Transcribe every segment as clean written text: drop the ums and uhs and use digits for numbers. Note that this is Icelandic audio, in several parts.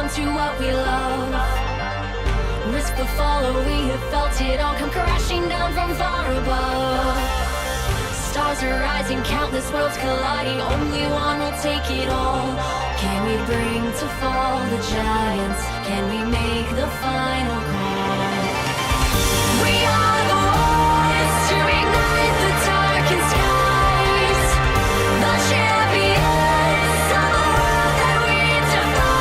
on to what we love. Risk the fall, or we have felt it all come crashing down from far above. Stars are rising, countless worlds colliding, only one will take it all. Can we bring to fall the giants? Can we make the final call? We are the ones to ignite the darkened skies, the champions of the world that we defy.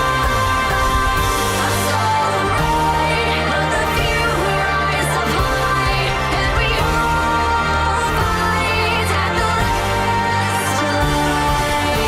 A solo ride of the few who rise up high, and we all fight at the last light.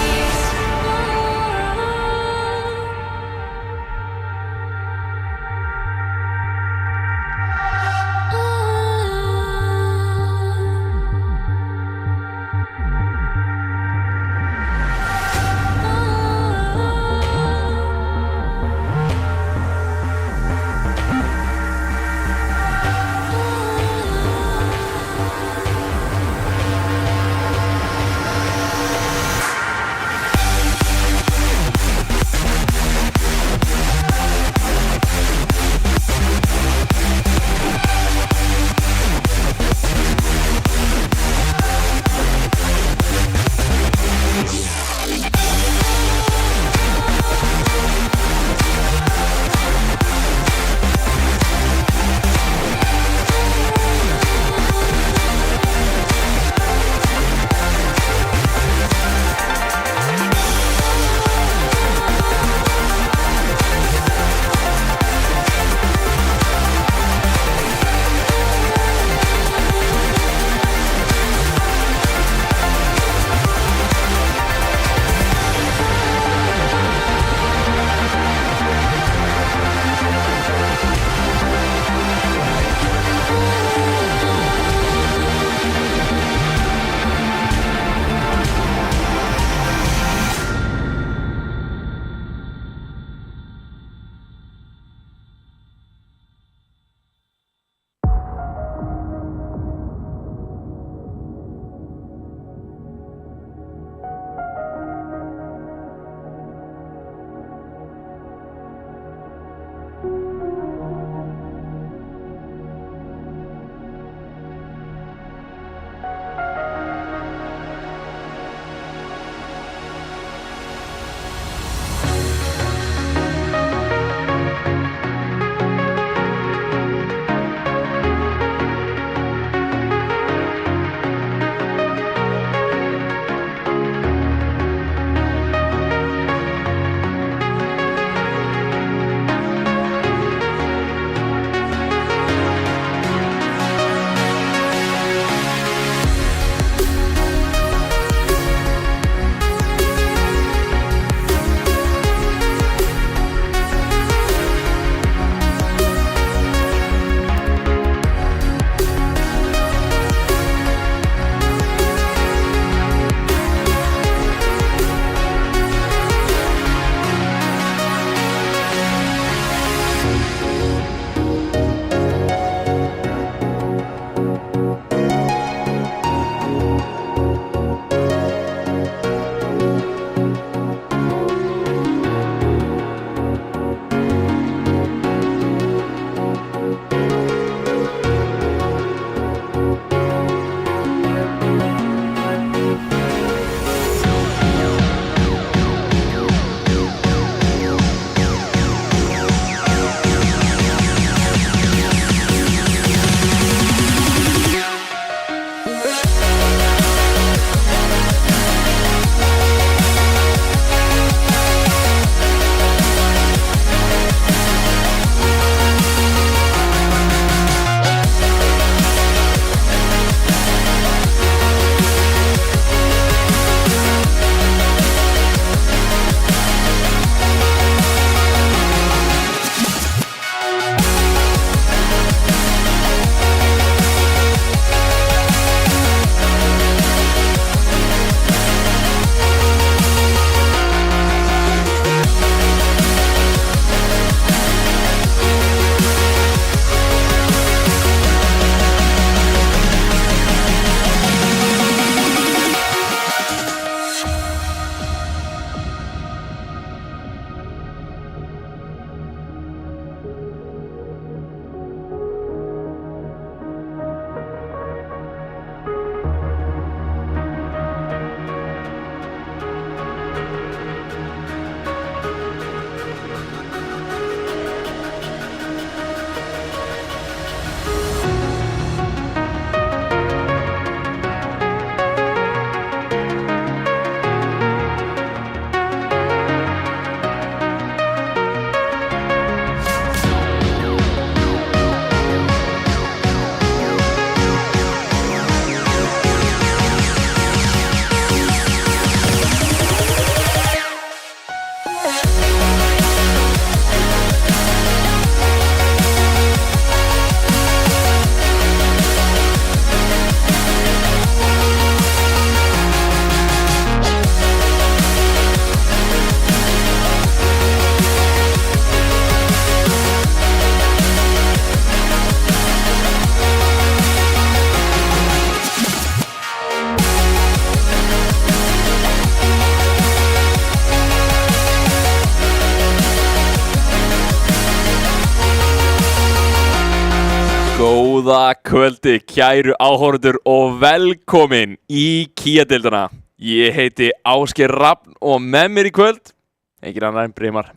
Góða kvöldi, kæru áhorfendur og velkomin í Kia-deildina. Ég heiti Ásgeir Rafn og með mér í kvöld, enginn annar en Brimar.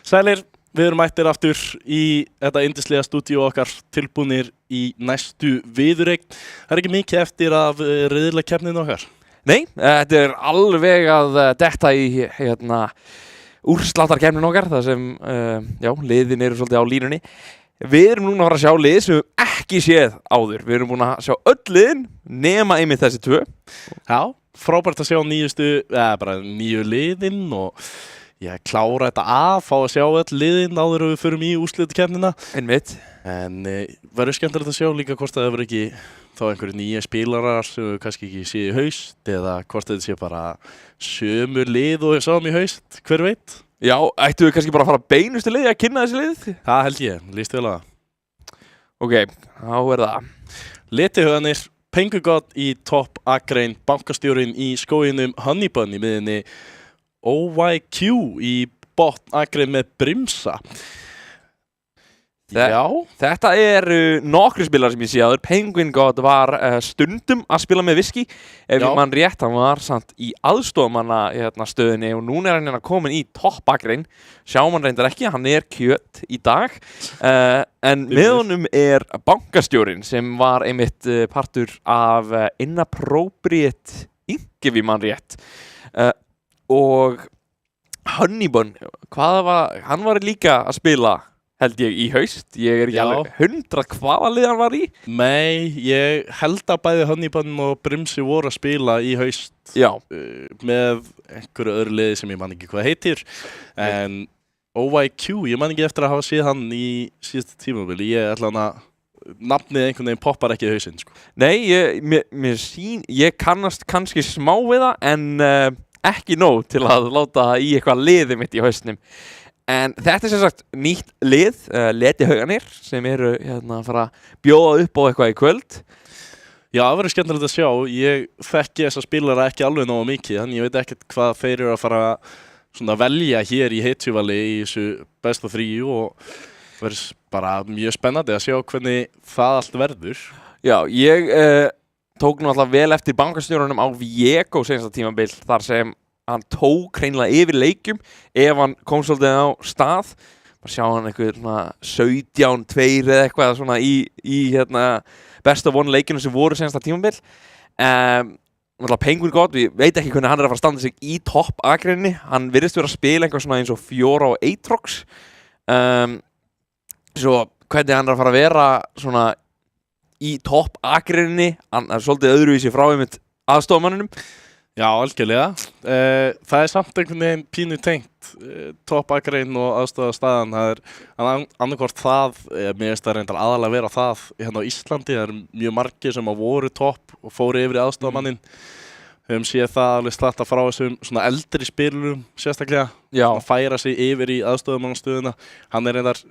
Sælir, við erum mættir aftur í þetta yndislega stúdíu okkar, tilbúnir í næstu viðureign. Það ekki mikið eftir af riðilega keppninu okkar. Nei, þetta alveg að detta í úrsláttarkeppnin okkar, þar sem liðin eru svolítið á línunni. Við erum núna að fara að sjá lið sem við ekki séð áður. Við erum búin að sjá öll liðin nema einmitt þessi tvö. Já, frábært að sjá nýju liðin og klára þetta fá að sjá öll liðin áður og við förum í úrslitakeppnina. Einmitt. En verður skemmtilegt að sjá líka hvort það verður ekki þá einhverju nýja spilarar sem við kannski ekki séð í haust eða hvort þetta sé bara sömu lið og við sáum í haust, hver veit? Já, ættum við kannski bara að fara beinustu liði að kynna þessi lið? Það held ég, líst vel að það. Ok, þá það. Letihuganir, Pengugott í topp akrein, bankastjórinn í skóginum Honeybun í miðinni OYQ í botn akrein með Brimsa. Já. Þetta eru nokkri spilar sem ég sé aður. Pengugott var stundum að spila með Viski. Ef ég mann rétt, hann var samt í aðstoðamanna stöðinni og núna er hann komin í toppakrein. Sjá mann reyndar ekki, hann er kjöt í dag. En með honum er bankastjórinn sem var einmitt partur af Inappropriate Inc. Ef ég mann rétt. Og Honeybun, hann var líka að spila held ég í haust, ég er ekki alveg 100 hvaða lið hann var í. Nei, ég held að bæði Honeybun og Brimsi voru að spila í haust með einhverju öðru liði sem ég man ekki hvað heitir. En OYQ, ég man ekki eftir að hafa séð hann í síðasta tímabili. Ég ætla hann að nafnið einhvern veginn poppar ekki í hausinn. Sko. Nei, ég kannast kannski smá við það en ekki nóg til að láta í eitthvað liði mitt í haustnum. En þetta er sem sagt nýtt lið, Letihuganir, sem eru að fara að bjóða upp á eitthvað í kvöld. Já, það verður skemmtilegt að sjá. Ég þekki þessa spilara ekki alveg nógu mikið, þannig ég veit ekkert hvað þeir eru að fara að velja hér í heitjuvali í þessu best of 3 og verður bara mjög spennandi að sjá hvernig það allt verður. Já, ég tók nú alltaf vel eftir bankastjórunum á Viego seinasta tímabil þar sem hann tók hreinlega yfir leikjum ef hann kom svolítið á stað. Bara sjá hann eitthvað 17-2 eða eitthvað svona í best of 1 leikjunum sem voru senasta tímabil. Pengugott, við veit ekki hvernig hann er að fara að standa sig í topp akreininni. Hann virðist vera að spila eitthvað svona eins og Fiora og Aatrox. Svo hvernig hann er að fara að vera svona í topp akreininni, hann er svolítið öðruvísi frá einmitt aðstoðamanninum. Já, algjörlega. Það er samt einhvern veginn pínu tengt toppakrein og aðstoðarstaðan. Það er annarkvort það, mér finnst það reyndar aðalega að vera það hérna á Íslandi. Það eru mjög margir sem voru topp og fóru yfir í aðstoðarmannin. Við höfum séð það alveg slatta frá þessum svona eldri spilum sérstaklega. Að færa sig yfir í aðstoðarmannastöðuna. Hann er reyndar,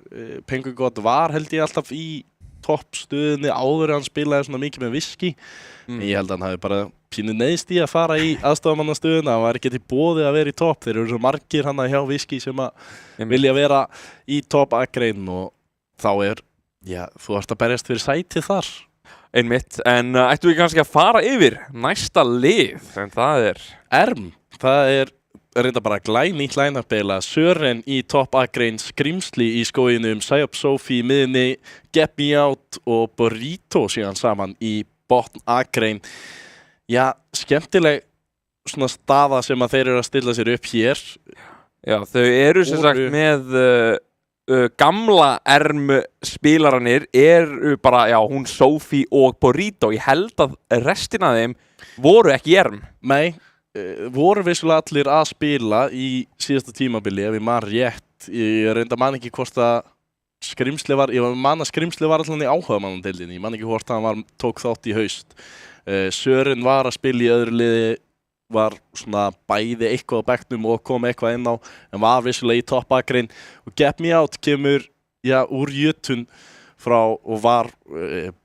Pengugott var held ég alltaf í toppstöðunni áður en hann spilaði svona mikið með Viski. Ég held að hann hafi bara pínu neyðst í að fara í aðstofamannastöðuna. Það var ekki til boði að vera í topp. Þeir eru svo margir hann hjá Viski sem að vilja vera í topp akrein og þá þú ert að berjast fyrir sætið þar. Einmitt, en ættum við kannski að fara yfir næsta lið, en það er ERM. Það er reynda bara glænýtt line-up-beila. Sören í topp akrein, Skrimsli í skóginum, Psyop Sophie í miðinni, Get Me Out og Burrito síðan saman í botn akrein. Já, skemmtileg svona staða sem að þeir eru að stilla sér upp hér. Já, þau eru sem sagt með gamla ERM spilaranir eru bara, hún Sophie og Burrito. Ég held að restina af þeim voru ekki ERM. Nei, voru vissulega allir að spila í síðasta tímabili, ef ég man rétt. Ég reynda man ekki hvort að Skrimsli var, ég man að Skrimsli var allan í áhugamannandeildinni. Ég man ekki hvort að hann tók þátt í haust. Sören var að spila í öðru liði, var svona bæði eitthvað á bekknum og kom eitthvað inn á, en var vissulega í toppakrein. Og Get Me Out kemur úr Jötun frá og var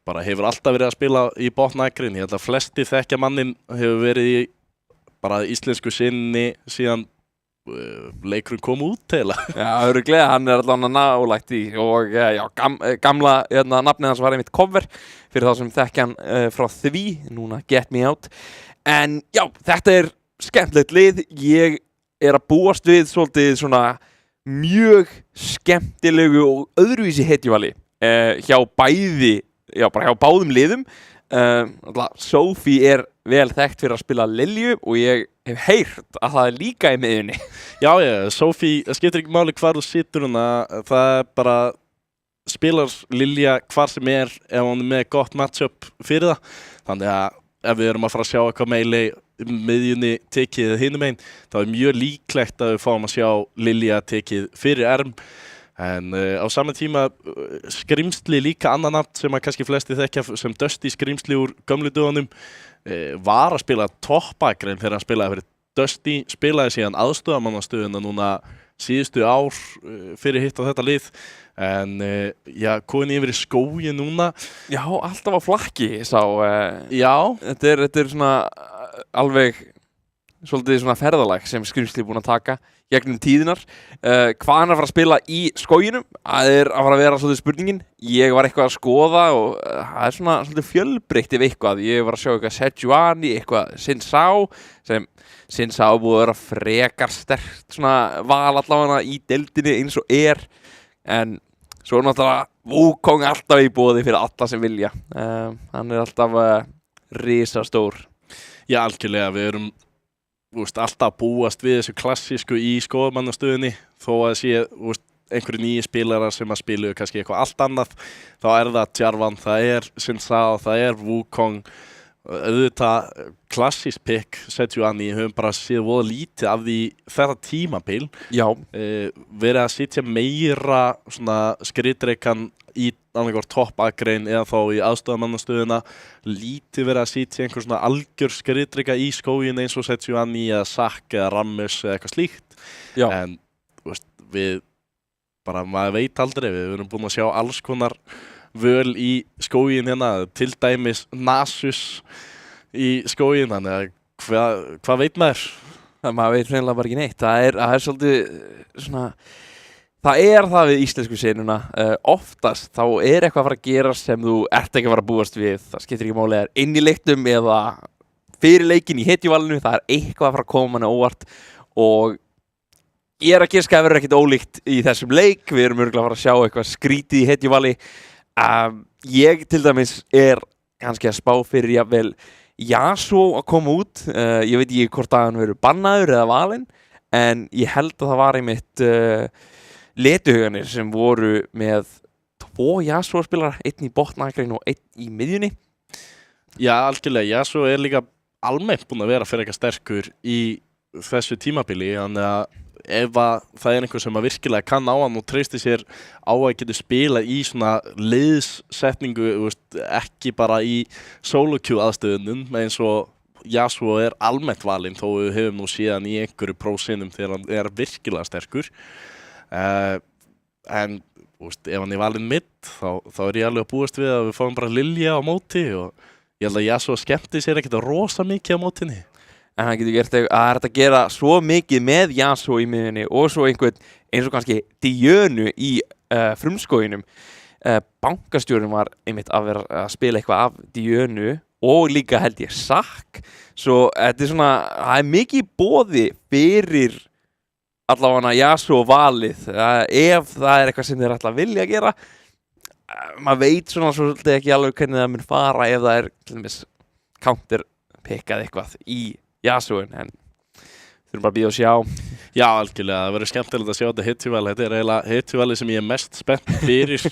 bara hefur alltaf verið að spila í botnakrein. Ég held að flesti þekkja mannin, hefur verið í bara íslensku sinni síðan leikurinn kom út til Já, örugglega, hann allan að nálægt í og já, gamla nafnið hans var einmitt cover fyrir þá sem þekkja hann frá því, núna Get Me Out. En já, þetta skemmtilegt lið, ég að búast við svolítið svona mjög skemmtilegu og öðruvísi hetjuvali hjá bara hjá báðum liðum. Sophie vel þekkt fyrir að spila Lilju og ég hef heyrt að það líka í miðjunni. Já, Sophie, það skiptir ekki máli hvar þú situr hana, það bara spilar Lilja hvar sem ef hún með gott matchup fyrir það. Þannig að ef við erum að fara að sjá eitthvað meili miðjunni tekið hinum einn, þá mjög líklegt að við fáum að sjá Lilja tekið fyrir Erm. En á saman tíma skrimsli líka annan nafn sem að kannski flesti þekkja sem Dusty skrimsli úr gömlu dögunum var að spila toppakrein þegar hann spilaði fyrir Dusty, spilaði síðan aðstoðarmannastöðuna núna síðustu ár fyrir hitt á þetta lið en komin yfir í skógin núna. Já, alltaf á flakki, sá. Já. Þetta svona alveg svolítið svona ferðalag sem skrimsli búin að taka gegnum tíðinar. Hvað hann að fara að spila í skóginum? Það að fara að vera svolítið spurningin. Ég var eitthvað að skoða og það svona svolítið fjölbreytt ef eitthvað. Ég var að sjá eitthvað Sejuani, eitthvað Sinsao sem Sinsao búið að vera frekar sterkt svona val allavega í deildinni eins og en svo náttúrulega Wukong alltaf í boði fyrir alla sem vilja. Hann alltaf risastór. Já, algjörlega, við erum alltaf búast við þessu klassísku í skoðmannastöðunni þó að sé einhverju nýju spilarar sem að spilu kannski eitthvað allt annað þá það Jarvan, það Sinsao, það Wukong auðvitað klassísk pick Sejuani, höfum bara séð voða lítið af því þetta tímabil. Já. Verið að sitja meira svona skriðdreikan í annarkvort toppakrein eða þá í aðstoðarmannastöðuna, lítið verið að sitja einhver svona algjör skriðdreika í skógin eins og Sejuani eða Zac eða Rammus eða eitthvað slíkt. Já. En við bara, maður veit aldrei, við erum búin að sjá alls konar völ í skógin hérna, til dæmis Nasus í skógin, þannig að hvað veit maður? Maður veit hreinlega bara ekki neitt. Það svolítið svona, það við íslensku senuna. Oftast þá eitthvað að fara að gera sem þú ert ekki að fara að búast við. Það skiptir ekki máli inn í leiknum eða fyrir leikinn í hetjuvalinu, það eitthvað að fara að koma manni óvart og ég að giska að vera ekkert ólíkt í þessum leik. Við erum örugglega að fara að sjá eitthvað skrítið í hetjuvali. Ég til dæmis kannski að spá fyrir jafnvel Yasuo að koma út. Ég veit ekki hvort að hann verður bannaður eða valinn, en ég held að það var einmitt letuhuganir sem voru með 2 Yasuo spilara, einn í botnakrein og einn í miðjunni. Já, algjörlega. Yasuo líka almennt búinn að vera fyrir eitthvað sterkur í þessu tímabili, þannig að ef það einhver sem að virkilega kann á hann og treystir sér á að geta spila í svona liðssetningu, ekki bara í solo queue aðstöðunum eins og Yasuo almennt valinn, þó við hefum nú síðan í einhverju prósinum þegar hann virkilega sterkur. En ef hann valinn mitt, þá ég alveg að búast við að við fáum bara Lilja á móti og ég held að Yasuo skemmti sér ekkert rosa mikið á mótinni. En hann getur gert að gera svo mikið með Yasuo í miðjunni og svo einhvern eins og kannski Diönu í frumskóginum. Bankastjórinn var einmitt að vera að spila eitthvað af Diönu og líka held ég Zac. Svo þetta svona, það mikið í boði fyrir allavega Yasuo valið. Ef það eitthvað sem þeir ætla að vilja gera. Maður veit svona svolítið ekki alveg hvernig það mun fara ef það til dæmis counter-pickað eitthvað í Yasuoin, en þurfum bara að bíða og sjá. Já, algjörlega, það verður skemmtilegt að sjá þetta hetjuvali. Þetta eiginlega hetjuvali sem ég mest spennt fyrir.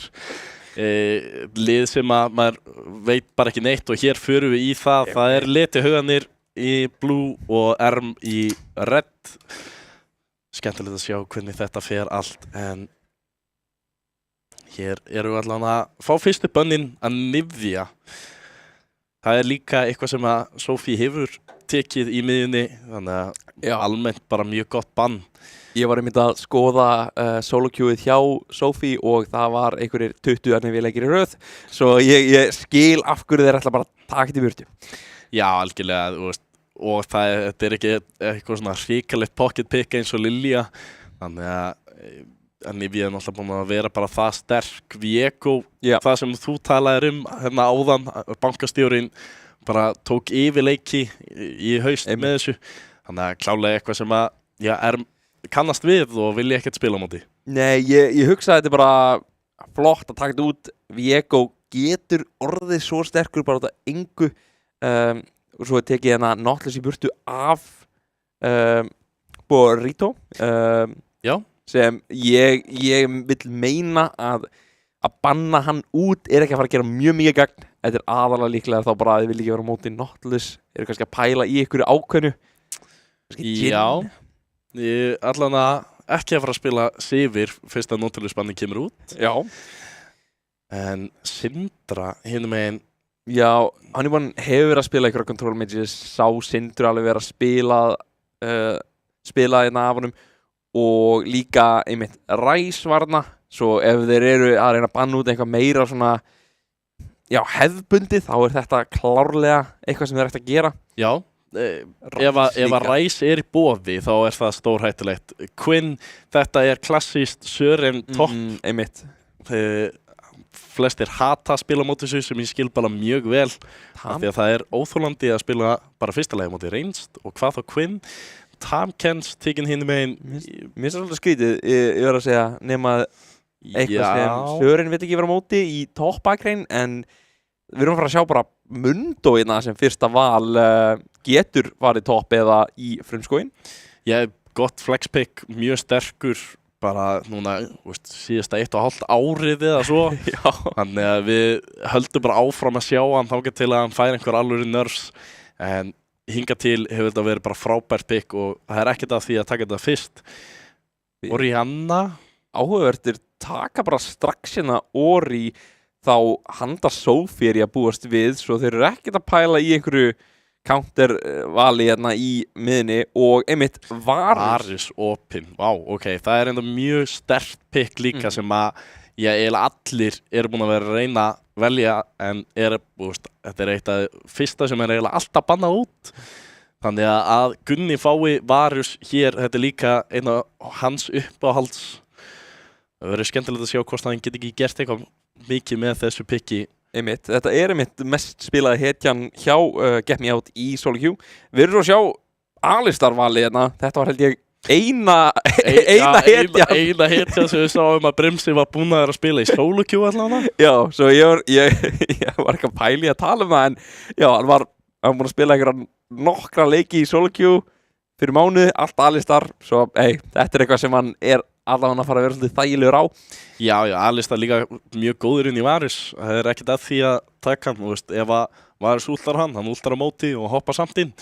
Lið sem að maður veit bara ekki neitt og hér förum við í það. Það letuhuganir í blue og Erm í red. Skemmtilegt að sjá hvernig þetta fer allt, en hér erum við allan að fá fyrstu bönnin að Nivea. Það líka eitthvað sem að Sophie hefur tekið í miðjunni, þannig að almennt bara mjög gott bann. Ég var einmitt að skoða solo queueið hjá Sophie og það var einhverjir 20 Nivea-leikir í röð, svo ég skil af hverju þeir ætla bara að taka þetta í burtu. Já, algjörlega, og þetta ekki eitthvað svona hrikalegt pocket pick eins og Lilja, þannig að Nivea er náttúrulega búin að vera bara það sterk. Viego, það sem þú talaðir hérna áðan, bankastjórinn bara tók yfir leiki í haust með þessu, þannig að klálega eitthvað sem að kannast við og vilja ekkert spila á móti. Nei, ég hugsa að þetta er bara flott að taka þetta út. Viego getur orðið svo sterkur bara út af engu, og svo tekið hérna Nautilus í burtu af Burrito, sem ég vil meina að banna hann út er ekki að fara að gera mjög mikið gagn. Þetta er aðalega líklega þá bara að þið vil ekki vera á móti Nautilus, eru kannski að pæla í einhverju ákveðnu. Já, allan að ekki að fara að spila Sivir fyrst að Nautilus-banni kemur út. Já. En Sindra, hinum megin. Já, hann hefur verið að spila einhverja control mages, sá Sindru alveg verið að spila hérna af honum, og líka einmitt ræsvarna, svo ef þeir eru að reyna að banna út eitthvað meira svona, hefðbundið, þá er þetta klárlega eitthvað sem þeir ætti að gera. Já, ef að ræs er í boði, þá er það stórhættulegt. Quinn, þetta er klassískt Sören topp. Einmitt. Flestir hata að spila móti þessu sem ég skil bara mjög vel, af því að það er óþolandi að spila bara fyrsta lagi móti reynst, og hvað þá Quinn. Tamkens tekinn hinum megin. Mér er svolítið skrítið, ég verð að segja, nema eitthvað sem Sören veit ekki vera móti í toppakrein, en við erum að fara að sjá bara Mundo hérna sem fyrsta val getur farið topp eða í frumskóin. Gott flexpick, mjög sterkur, bara núna, síðasta 1,5 árið eða svo. Þannig að við höldum bara áfram að sjá hann þangað til að hann fær einhver alvöru nerfs, en hingað til hefur þetta verið bara frábært pick og það er ekkert að því að taka þetta fyrst. Orianna. Áhugavertir taka bara strax hérna Ori, þá handa Sophie er ég að búast við, svo þeir eru ekkert að pæla í einhverju counter-vali hérna í miðinni, og einmitt Varus opinn. Ok, það er enda mjög sterkt pick líka sem að eiginlega allir eru búin að vera að reyna að velja, en þetta er eitt af fyrsta sem er eiginlega alltaf bannað út. Þannig að Gunni fái Varus hér, þetta er líka einn af hans uppáhalds. Það verður skemmtilegt að sjá hvort hann get ekki gert eitthvað mikið með þessu picki. Þetta er mest spilaði hetjan hjá Get Me Out í Solo Q. Við erum að sjá Alistar-valið hérna. Þetta var held ég eina hetjan. Eina hetjan sem við sáum að Brimsi var búin að spila í Solo Q allavega. Já, svo ég var ekki að pæli að tala um það, en já, hann var búin að spila nokkra leiki í Solo Q fyrir mánuði, allt Alistar, svo þetta er eitthvað sem hann er allavega að fara að vera svolítið þægilegur á. Já, Alistar líka mjög góður inn í Varus. Það er ekkert að því að taka hann, ef að Varus últar hann últar á móti og hoppa samt inn.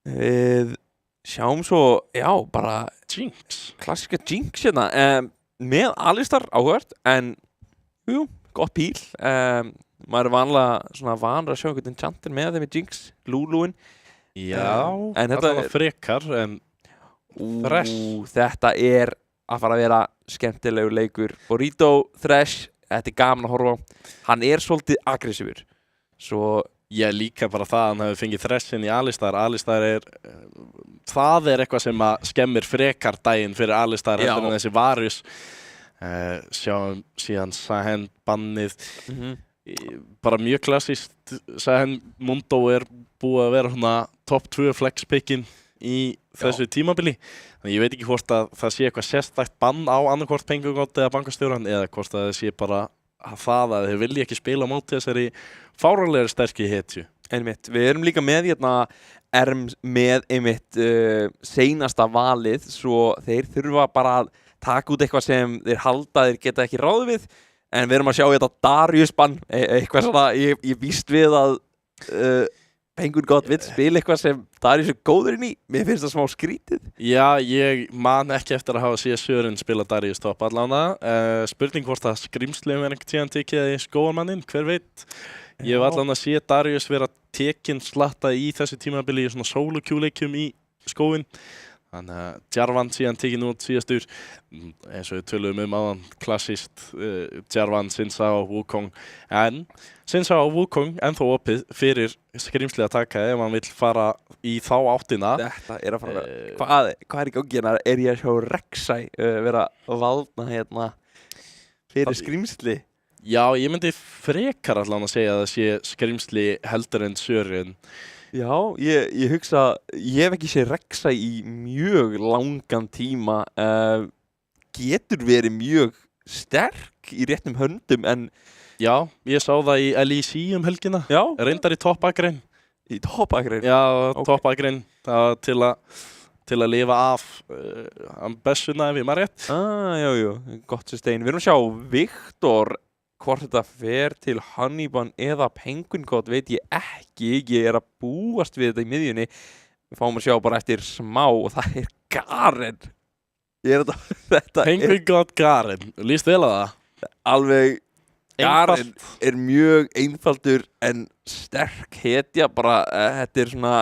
Við sjáum svo, bara Jinx. Klassíska Jinx hérna, með Alistar áhugavert, en gott píl. Maður er vanlega að sjá einhvern enchanter með þeim í Jinx, Luluinn. Já, þetta er frekar, en Thresh. Þetta er að fara að vera skemmtilegur leikur. Burrito, Thresh, þetta er gaman að horfa á. Hann er svolítið aggressífur. Svo líka bara það að hann hefur fengið Thresh inn í Alistar. Alistar það er eitthvað sem að skemmir frekar daginn fyrir Alistar heldur en þessi Varus. Sjáum síðan Sahen bannið. Bara mjög klassískt. Sahen Mundo er búið að vera svona top 2 flexpickin í þessu tímabili. Þannig ég veit ekki hvort að það sé eitthvað sérstakt bann á annarkvort Penguin-God eða bankastjóran, eða hvort að það sé bara það að þeir vilja ekki spila á móti þessari fáránlega sterki hetju. Einmitt, við erum líka með með einmitt seinasta valið, svo þeir þurfa bara að taka út eitthvað sem þeir halda þeir geta ekki ráð við, en við erum að sjá þetta Darius-bann, eitthvað svona, ég víst við að Penguin-God vill spila eitthvað sem Darius er góður inn í. Mér finnst það smá skrítið. Já, ég man ekki eftir að hafa séð Sören spila Darius topp allavega. Spurning hvort að skrimsliðum einhvern tíðan tekið í skóarmanninn, hver veit. Ég hef allavega séð Darius vera tekinn slatta í þessu tímabili í svona solo-Q-leikjum í skóin. Þannig að Jarvan síðan tekinn út síðastur, eins og við töluðum áðan, klassískt Jarvan, Xin Zhao, Wukong. En Xin Zhao og Wukong ennþá opið fyrir skrimsli að taka ef hann vill fara í þá áttina. Þetta að fara hvað í gangi hérna? Ég að sjá Rek'Sai vera valdna hérna fyrir skrimsli? Já, ég myndi frekar allan að segja að það sé skrimsli heldur en Sören. Já, ég hugsa, ég hef ekki séð Rek'Sai í mjög langan tíma, getur verið mjög sterk í réttum höndum en... Já, ég sá það í LEC helgina, já, reyndar í toppakrein. Í toppakrein? Já, okay. Toppakrein, það var til að lifa af Ambessuna ef ég maður rétt. Já, gott sustain. Við erum að sjá Viktor. Hvort þetta fer til Honeyban eða Penguin God veit ég ekki. Ég að búast við þetta í miðjunni. Við fáum að sjá bara eftir smá og það Garen. Penguin God Garen. Lýst vel að það? Alveg, Garen mjög einfaldur en sterk hetja. Bara, þetta svona...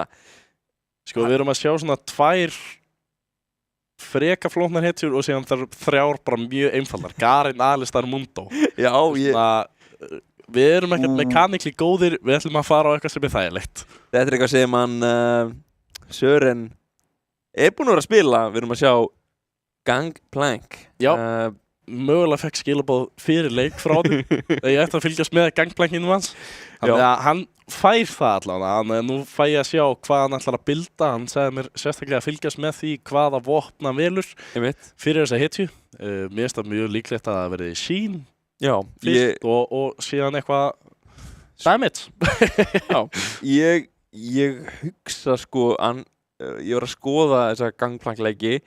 Sko, við erum að sjá svona 2 freka flóknar hetjur og síðan þrjár bara mjög einfaldar. Garen, Alistar, Mundo. Já, við erum ekkert mekanikli góðir, við ætlum að fara á eitthvað sem þægilegt. Þetta eitthvað sem Sören búinn að vera að spila. Við erum að sjá Gangplank. Já, mögulega fekk skilabóð fyrir leik frá því. Ég ætti að fylgjast með Gangplankinu hans. Þannig að hann fær það allavega, nú fæ ég að sjá hvað hann ætlar að bilda. Hann sagði mér sérstaklega að fylgjast með því hvaða vopn hann velur fyrir þessa hetju. Mér finnst það mjög líklegt að það verði Sheen fyrst og síðan eitthvað damage. Já, ég hugsa sko, ég var að skoða þessa Gangplank-leiki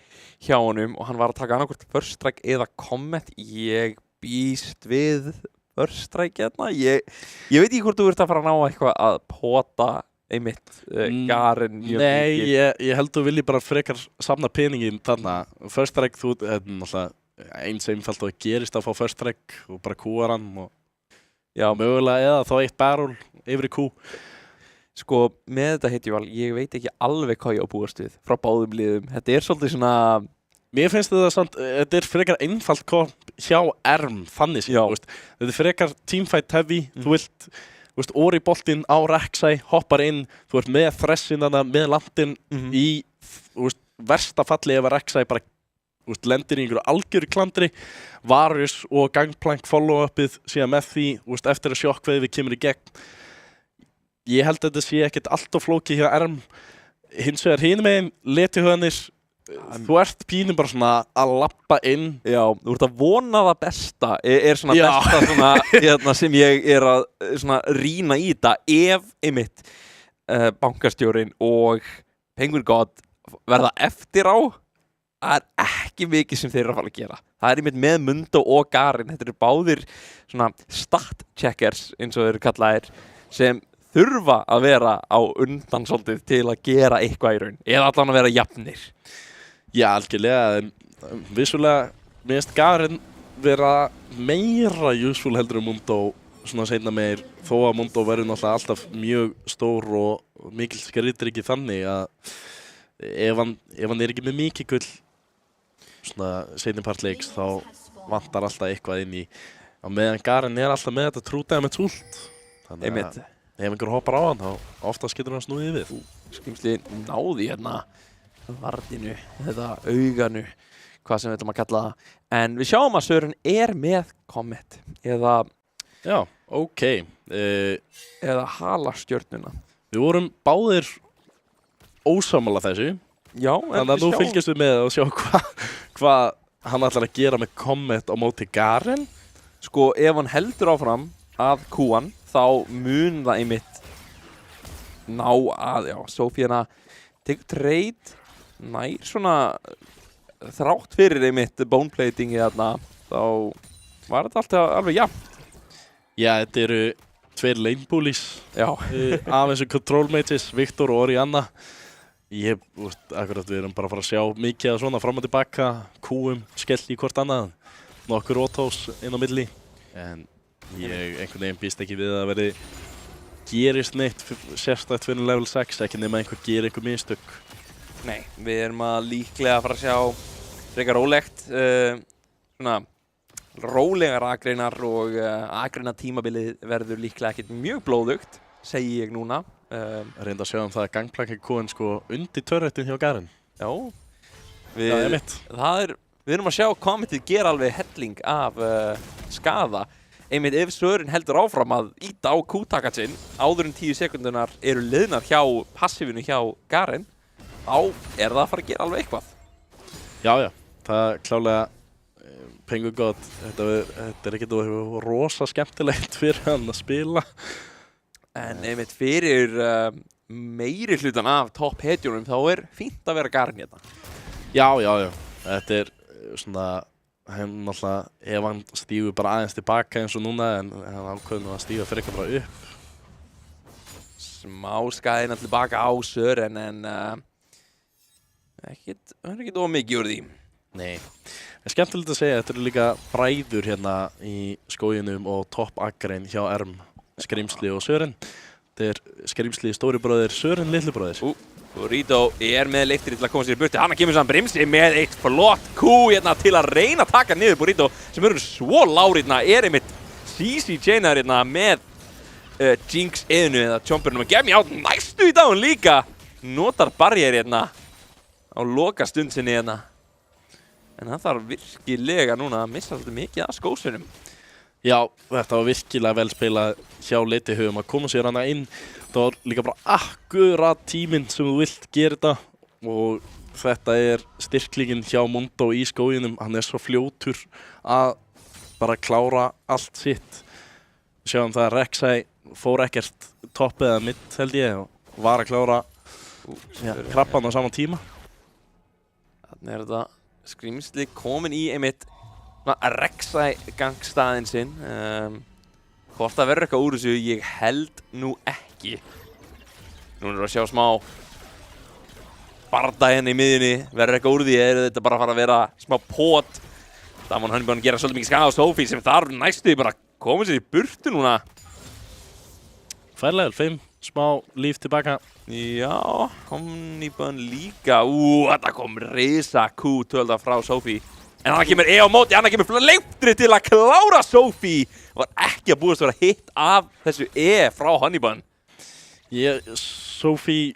hjá honum og hann var að taka annarkvort First Strike eða Comet. Ég býst við First Strike hérna. Ég veit ekki hvort þú ert að fara að ná eitthvað að pota einmitt Garen. Nei, ég held þú vilji bara frekar safna peningin þarna. First Strike, þetta er náttúrulega eins einfalt og gerist að fá First Strike og bara kúar hann og já, mögulega eða þá 1 barrel yfir í kú. Sko, með þetta hetjuval, ég veit ekki alveg hvað ég á búast við frá báðum liðum. Þetta svolítið svona... Mér finnst þetta frekar einfalt komp hjá ERM, þannig séð. Þetta frekar teamfight heavy, þú vilt orri boltinn á Rek'Sai, hoppar inn, þú ert með þressinana, með landin í versta falli ef Rek'Sai bara lendir í einhverju algjöru klandri. Varus og Gangplank follow-upið síðan með því, eftir að sjokkveiði kemur í gegn. Ég held að þetta sé ekkert allt of flókið hjá ERM. Hins vegar hinum megin letihuganir, þú ert pínum bara svona að lappa inn. Já, þú ert að vona það besta. Svona besta svona, sem ég að svona rýna í þetta. Ef einmitt bankastjórinn og Penguin God verða eftir á, það ekki mikið sem þeir eru að fara að gera. Það einmitt með Mundo og Garen. Þetta eru báðir svona stat checkers eins og þeir eru kallaðir sem þurfa að vera á undan svolítið til að gera eitthvað í raun. Eða allan að vera jafnir. Já, algjörlega. Vissulega, mér finnst Garen vera meira useful heldur en Mundo svona seinna meir. Þó að Mundo verður náttúrulega alltaf mjög stór og mikil skriðdrykki þannig að ef hann ekki með mikið gull svona seinni part leiks þá vantar alltaf eitthvað inn í. Á meðan Garen alltaf með þetta true damage ult. Þannig að ef einhver hoppar á hann, þá oftast getur hann snúið við. Skrimsli náði hérna varninu, þetta auganu, hvað sem við ætlum að kalla það. En við sjáum að Sören með Comet, eða... Já, ok. Eða halastjörnuna. Við vorum báðir ósammála þessu. Já, þannig að nú fylgjast við með að sjá hvað hann ætlar að gera með Comet á móti Garen. Sko, ef hann heldur áfram að kúan, þá mun það einmitt ná að, Sofíana tekur trade, nær svona þrátt fyrir einmitt boneplatingi þarna, þá var þetta alltaf alveg jafnt. Já, þetta eru 2 lane bullies af þessu control mages, Viktor og Orianna. Akkurat við erum bara að fara að sjá mikið svona fram og tilbaka, kúum, skellt í hvort annað, nokkur autos inn á milli, en ég einhvern veginn býst ekki við að verði gerist neitt sérstætt fyrir level 6, ekki nema einhver gerir einhver mistök. Nei, við erum að líklega að fara að sjá frekar rólegt, svona rólegar akreinar og akreina tímabilið verður líklega ekkert mjög blóðugt, segi ég núna. Reynda að sjá það að gangplank komin sko undir turretin hjá Garen. Já, Það við erum að sjá kommentið gera alveg helling af skaða. Einmitt ef Sören heldur áfram að íta á Q-taka sinn áður en 10 sekundunar eru liðnar hjá passífinu hjá Garen, þá er það að fara að gera alveg eitthvað. Já, það er klálega Penguin God, þetta er ekkert rosa skemmtilegt fyrir hann að spila. En einmitt fyrir meiri hlutan af topp hetjunum þá er fínt að vera Garen hérna. Já, þetta er svona, náttúrulega, ef hann stígur bara aðeins tilbaka eins og núna, en hann ákveður að stíga fyrir eitthvað bara upp. Smá skaðina tilbaka á Sören, en ekkert ómikið úr því. Nei, en skemmtilegt að segja, þetta eru líka bræður hérna í skóginum og topp akrein hjá Erm, Skrimsli og Sören. Þetta er Skrimsli stóri bróðir, Sören litli bróðir. Burrito er með leiftir til að koma sér í burti. Hann kemur saman Brimsi með eitt flott Q hérna til að reyna að taka niður Burrito sem eru svo lárið er einmitt CC Chainar hérna með Jinx eðinu eða Chompernum að gef mér át næstu í dagun líka. Notar barrier hérna á loka stund sinni hérna. En það þarf virkilega núna að missa svolítið mikið af skósunum. Já, þetta var virkilega vel spilað hjá Letihugum að koma sér hana inn. Það var líka bara akkurat tíminn sem þú vilt gera þetta og þetta er styrklingin hjá Mundo í skóginum. Hann er svo fljótur að bara klára allt sitt. Við sjáum það að Rek'Sai fór ekkert topp eða mitt held ég og var að klára krabban á sama tíma. Þannig er þetta Skrimsli komin í einmitt Rek'Sai gangstaðinn sinn. Hvort það verður eitthvað úr þessu, ég held nú ekki. Nú erum við að sjá smá barda hérna í miðjunni. Verður eitthvað úr því, eða þetta bara að fara að vera smá pot. Það mun hann búin að gera svolítið mikið skada á Sophie sem þarf næstu bara að koma sér í burtu núna. Fær level 5, smá líf tilbaka. Já, Honeyban líka. Þetta kom risa Q12 frá Sophie. En hann kemur á móti, hann kemur leiftrið til að klára Sophie. Var ekki að búast að vera hitt af þessu frá Honeyban. Sophie,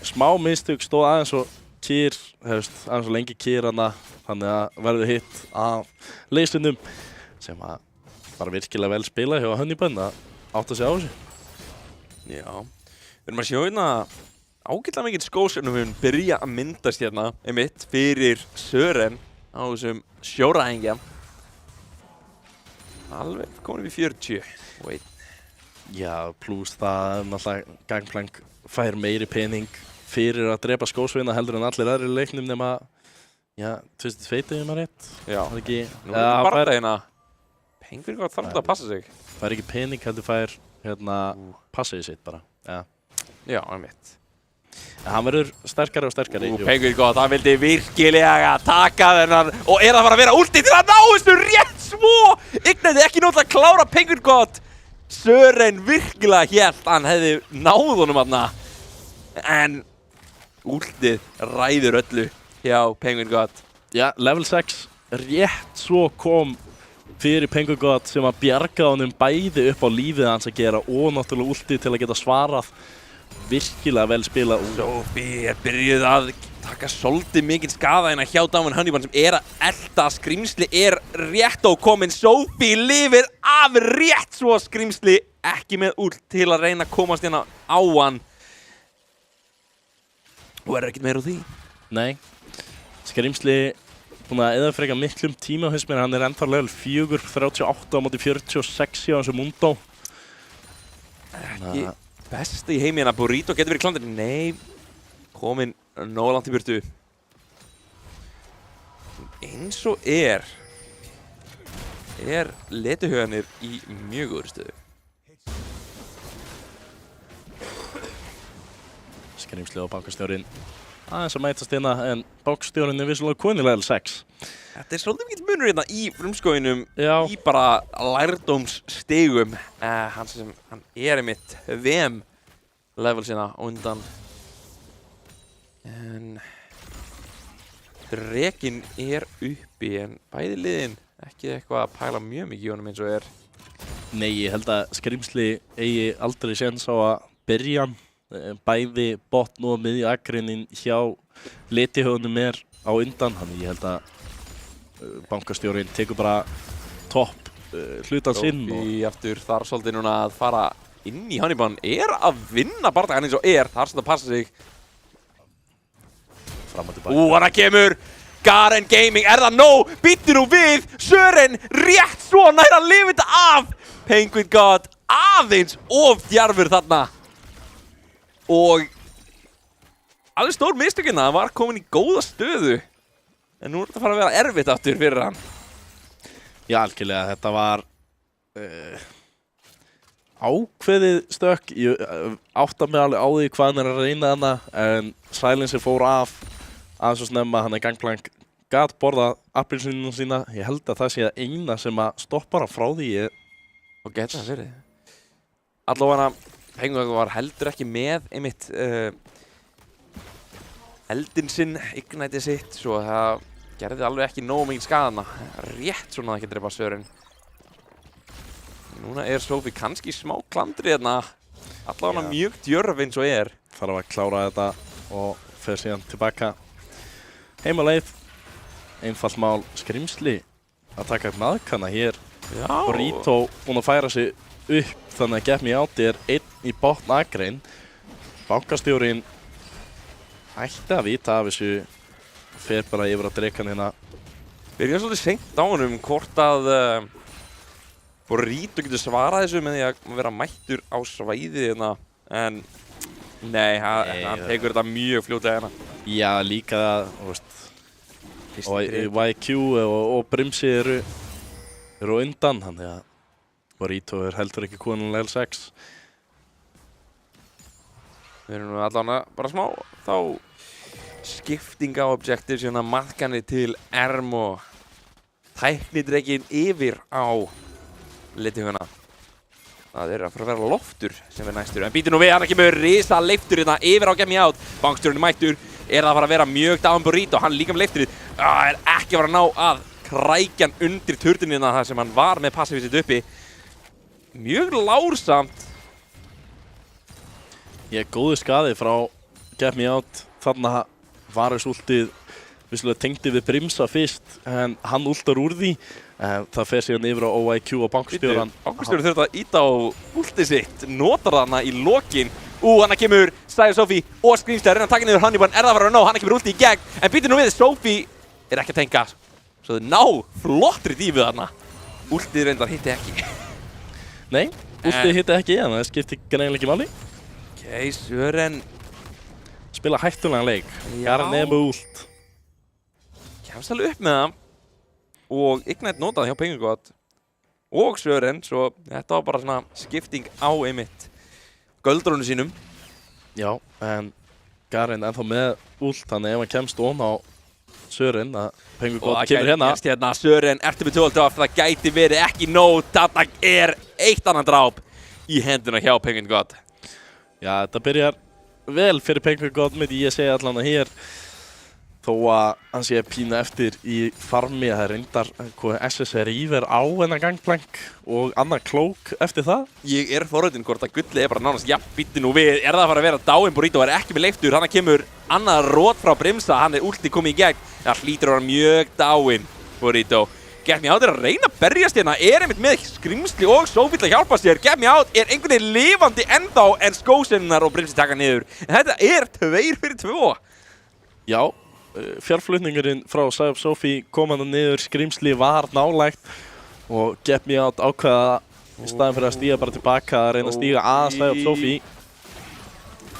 smá mistök, stóð aðeins og kýr, aðeins og lengi kýr hana. Þannig að verður hitt af leysundum sem að bara virkilega vel spila hjá Honeyban að átta sig á þessu. Já, við erum að sjá hérna ágætlega mikið skósum við byrja að myndast hérna einmitt fyrir Sören á þessum sjóræðingja. Alveg komin upp í 40. Wait. Já, pluss það náttúrulega Gangplank fær meiri pening fyrir að drepa skósveina heldur en allir aðrir í leiknum nema, já, 2002 maður rétt. Já, það ekki. Nú er bara hérna. Penguin God þarf að passa sig. Fær ekki pening heldur fær passið sitt bara. Já, einmitt. En hann verður sterkari og sterkari. Penguin God, hann vildi virkilega taka þennan og er að fara að vera últi til að ná þessu rétt svo! Ignite ekki náttúrulega að klára Penguin God. Sören virkilega hélt hann hefði náð honum aðna. En últið ræður öllu hjá Penguin God. Já, level 6 rétt svo kom fyrir Penguin God sem að bjarga honum bæði upp á lífið hans að gera og náttúrulega últið til að geta svarað. Virkilega vel spila. Sophie er byrjuð að taka svolítið mikið skaða hérna hjá Damon Honeyban sem er að elta. Skrimsli er rétt á komin. Sophie lifir af rétt svo. Skrimsli ekki með ult til að reyna að komast hérna á hann. Og er ekkert meira úr því. Nei. Skrimsli búin að eða frekar miklum tíma á hausminn. Hann er ennþá level 4, 38 á móti 46 hjá þessu Mundo. Ekki besti í heimi hérna. Burrito getur verið klandir. Nei, komin nóg langt í burtu. Eins og er Letihaugarnir í mjög góðri stöðu. Skrimsli og bankastjórinn aðeins að mætast hérna en bankastjórinn er vissulega komin í level 6. Þetta er svolítið mikill munur hérna í frumskóginum í bara lærdómsstigum. Hann er einmitt VM level sína undan En Drekinn er uppi en bæði liðin ekki eitthvað að pæla mjög mikið í honum eins og Nei, ég held að skrimsli eigi aldrei séns á að byrja hann. Bæði botn og miðjuakrinin hjá litihöfunum er á undan. Þannig ég held að bankastjórinn tekur bara topp hlutan sinn. Sophie aftur þar svolítið núna að fara inn í Hannibal. Að vinna bardagann eins og þar sem það passa sig. Fram og tilbaka. Hana kemur Garen Gaming, það nóg? Býttu nú við, Sören rétt svo nær að lifa þetta af. Penguin God aðeins of djarfur þarna. Og alveg stór mistökina, hann var komin í góða stöðu. En nú þetta fara að vera erfitt aftur fyrir hann. Já, algjörlega, þetta var ákveðið stökk. Ég átta mig alveg á því hvað hann er að reyna þarna, en Silencer fór af aðeins og snemma, hann gangplank gat borðað appelsínuna sína. Ég held að það sé það eina sem að stoppar hann frá því. Og geta það verið. Allavega Penguin var heldur ekki með einmitt eldinn sinn, ignætið sitt, svo það gerði alveg ekki nógu mikið skaðana. Rétt svona að ekki drepa Sören. Núna er Sophie kannski smá klandri þarna. Allavega mjög djörf eins og Þarf að klára þetta og fer síðan tilbaka heim á leið. Einfalt mál, skrimsli að taka upp maðkana hér. Burrito búinn að færa sig upp, þannig að Get Me Out einn í botn akrein. Bankastjórinn ætti að vita af þessu, fer bara yfir að Drekan hérna. Byrja svolítið seint á honum hvort að Burrito getur svarað þessu með því að vera mættur á svæðið hérna. En nei, hann tekur þetta mjög fljótlega hérna. Já, líka það, þú veist. Og YQ og Brimsi eru undan, þannig að Burrito heldur ekki konin L6. Við erum nú allavega bara smá þá skipting á objectives hérna maðkani til Ermo. Tæknidrekinn yfir á litihöfuna. Það er að fara að vera loftur sem er næstur. En býtur nú við, hann kemur risa leiftur hérna yfir á Get Me Out. Bankstjórinn mættur. Það að fara að vera mjög down Burrito. Hann líka með leifturinn. Ekki að fara að ná að krækja hann undir turninina þar sem hann var með passivið sitt uppi. Mjög lársamt. Góðu skaði frá Get Me Out. Þarna var þessu últið vissulega tengdi við Brimsa fyrst, en hann últar úr því. Það fer síðan yfir á OIQ og bankastjóran. Bankastjóran þurfti að íta á últið sitt, notar þarna í lokin. Hann kemur Sophie og Skrimsli að reyna að taka niður Hannibal. Það að fara að ná? Hann kemur últið í gegn. En býtur nú við, Sophie er ekki að tenga. Svo þau ná flottri dífu þarna. Últið reyndar hitti ekki. Nei, últið hitti ekki, en það skipti greinilega ekki máli. Sören spila hættulegan leik. Garen með últ. Kemst alveg upp með það. Og Ignite notaði hjá Penguin God og Sören, svo þetta var bara svona skipting á einmitt göldrunum sínum. Já, en Garen ennþá með últ, þannig ef hann kemst ón á Sören að Penguin God kemur hérna. Sören, ertu með 12 dráp, það gæti verið ekki nóg. Þetta er eitt annan dráp í henduna hjá Penguin God. Já, þetta byrjar vel fyrir Penguin God, myndi ég segja allan að hér. Þó að hann sé pínu eftir í farmi, það reyndar SSR Íver á hennar gangplank og annar klók eftir það. Ég er forröndin hvort að Gulli er bara nánast býttu nú við. Það að fara að vera dáinn? Burrito er ekki með leiftur. Hann kemur annað rót frá Brimsa. Hann últið komið í gegn. Það hlýtur að vera mjög dáinn, Burrito. Get Me Out að reyna að berjast hérna. Einmitt með Skrimsli og Sophie til að hjálpa sér. Get Me Out einhvern veginn lifandi ennþá en skósennar og Brimsi taka niður. En þetta 2 fyrir 2. Já. Fjárflutningurinn frá Sophie kom hann niður, Skrimsli var nálægt og Get Me Out ákveða í staðin fyrir að stíga bara tilbaka að reyna að stíga að Sophie.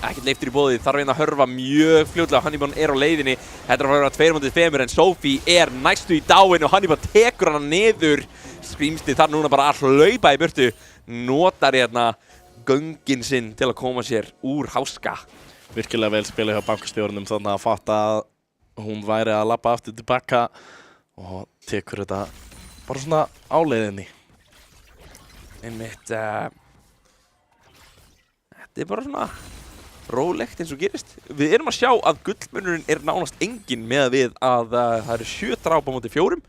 Ekkert leiftur í boði, þarf að hörfa mjög fljótlega. Hannibal er á leiðinni. Þetta er að vera 2-5 en Sophie er næstu í dáin og Hannibal tekur hana niður. Skrimsli þarf núna bara að hlaupa í burtu. Notar hérna göngin sinn til að koma sér úr háska. Virkilega vel spila hjá bankastjórnum, þannig að fatta að hún væri að labba aftur tilbaka og tekur þetta bara svona á leiðinni. Einmitt, þetta er bara svona rólegt eins og gerist. Við erum að sjá að gullmunurinn nánast engin með við að það eru 7 dráp á móti 4.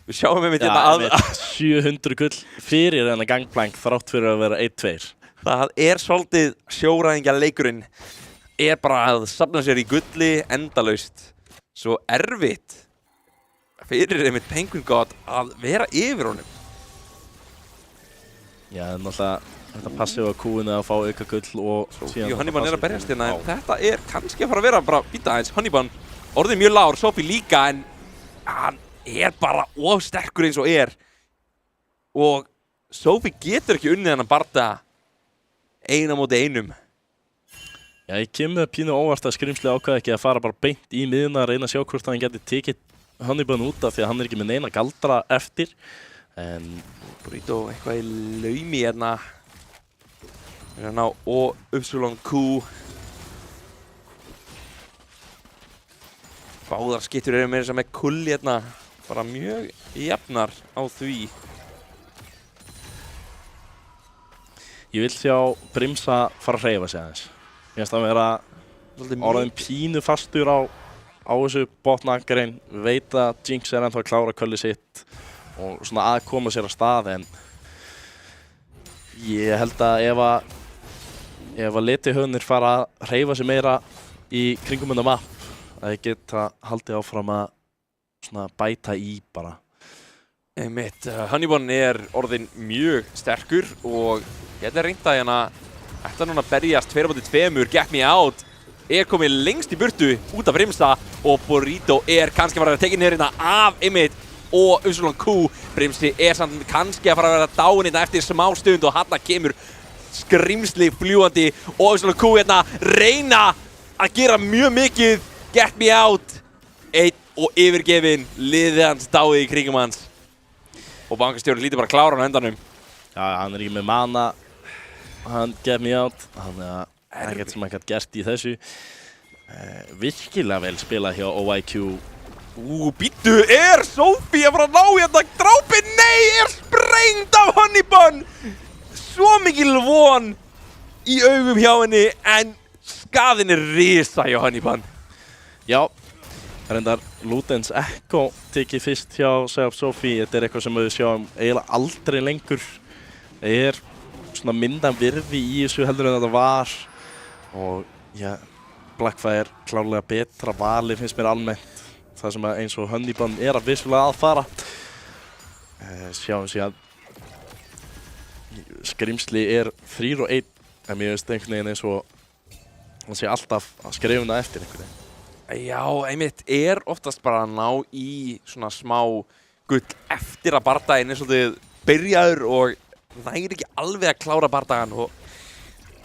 Við sjáum einmitt hérna að 700 gull fyrir þennan gangplank þrátt fyrir að vera 1-2. það svolítið sjóræðingja leikurinn bara að safna sér í gulli endalaust. Svo erfitt fyrir einmitt Penguin God að vera yfir honum. Já, náttúrulega þetta passið á kúinu að fá auka gull og Sophie og Hannibal að berjast hérna en þetta kannski að fara að vera bara býta aðeins. Hannibal orðið mjög lágur, Sophie líka en hann bara of sterkur eins og og Sophie getur ekki unnið hennan barda eina móti einum. Já, ég kemur pínu óvart að Skrimsli ákvaði ekki að fara bara beint í miðuna að reyna að sjá hvort hann geti tekið Hannibal út af því að hann ekki með neina galdra eftir. En Burrito eitthvað í laumi hérna. Ná og Q. Báðar skittur meira sem með kulli hérna. Bara mjög jafnar á því. Ég vil sjá Brimsa fara að hreyfa sig aðeins. Mér finnst að vera orðin pínu fastur á þessu botnakrein. Veit að Jinx ennþá að klára kvöldi sitt og svona að koma sér á stað en ég held að ef að Letihönnir fara að hreyfa sig meira í kringum hennar mapp að ég geta haldið áfram að svona bæta í bara. Einmitt, Hannibal orðin mjög sterkur og ég ætla að reynda hérna ætla núna að berjast 2-2, get me out komið lengst í burtu út af Brimsa og Burrito kannski að fara að tekið niður hérna af einmitt og Q. Brimsi samt kannski að fara að vera dáinn hérna eftir smá stund og hann kemur Skrimsli fljúandi og Q hérna reyna að gera mjög mikið get me out og yfirgefin liðið hans dáið í kringum hans og bankastjórinn lítur bara klára á endanum. Já, hann ekki með mana hann get me out hann ekkert sem hann gæti gert í þessu virkilega vel spilað hjá OIQ. Býttu, Sophie að fara að ná hérna drápin? Nei, sprengt af Hannibal! Svo mikil von í augum hjá henni en skaðin risa hjá Hannibal. Já, reyndar Ludens Echo tekið fyrst hjá Sophie. Þetta eitthvað sem við sjáum eiginlega aldrei lengur. Það svona myndan virði í þessu heldur en þetta var og já, Blackfire klárlega betra vali finnst mér almennt. Það sem eins og Hannibal að vissulega að fara. Sjáum sér að Skrimsli 3-1 en mér finnst einhvern veginn eins og hann sé alltaf að skrifuna eftir einhvern veginn. Já, einmitt oftast bara að ná í svona smá gull eftir að bardaginn svolítið byrjaður og nægir ekki alveg að klára bardagann og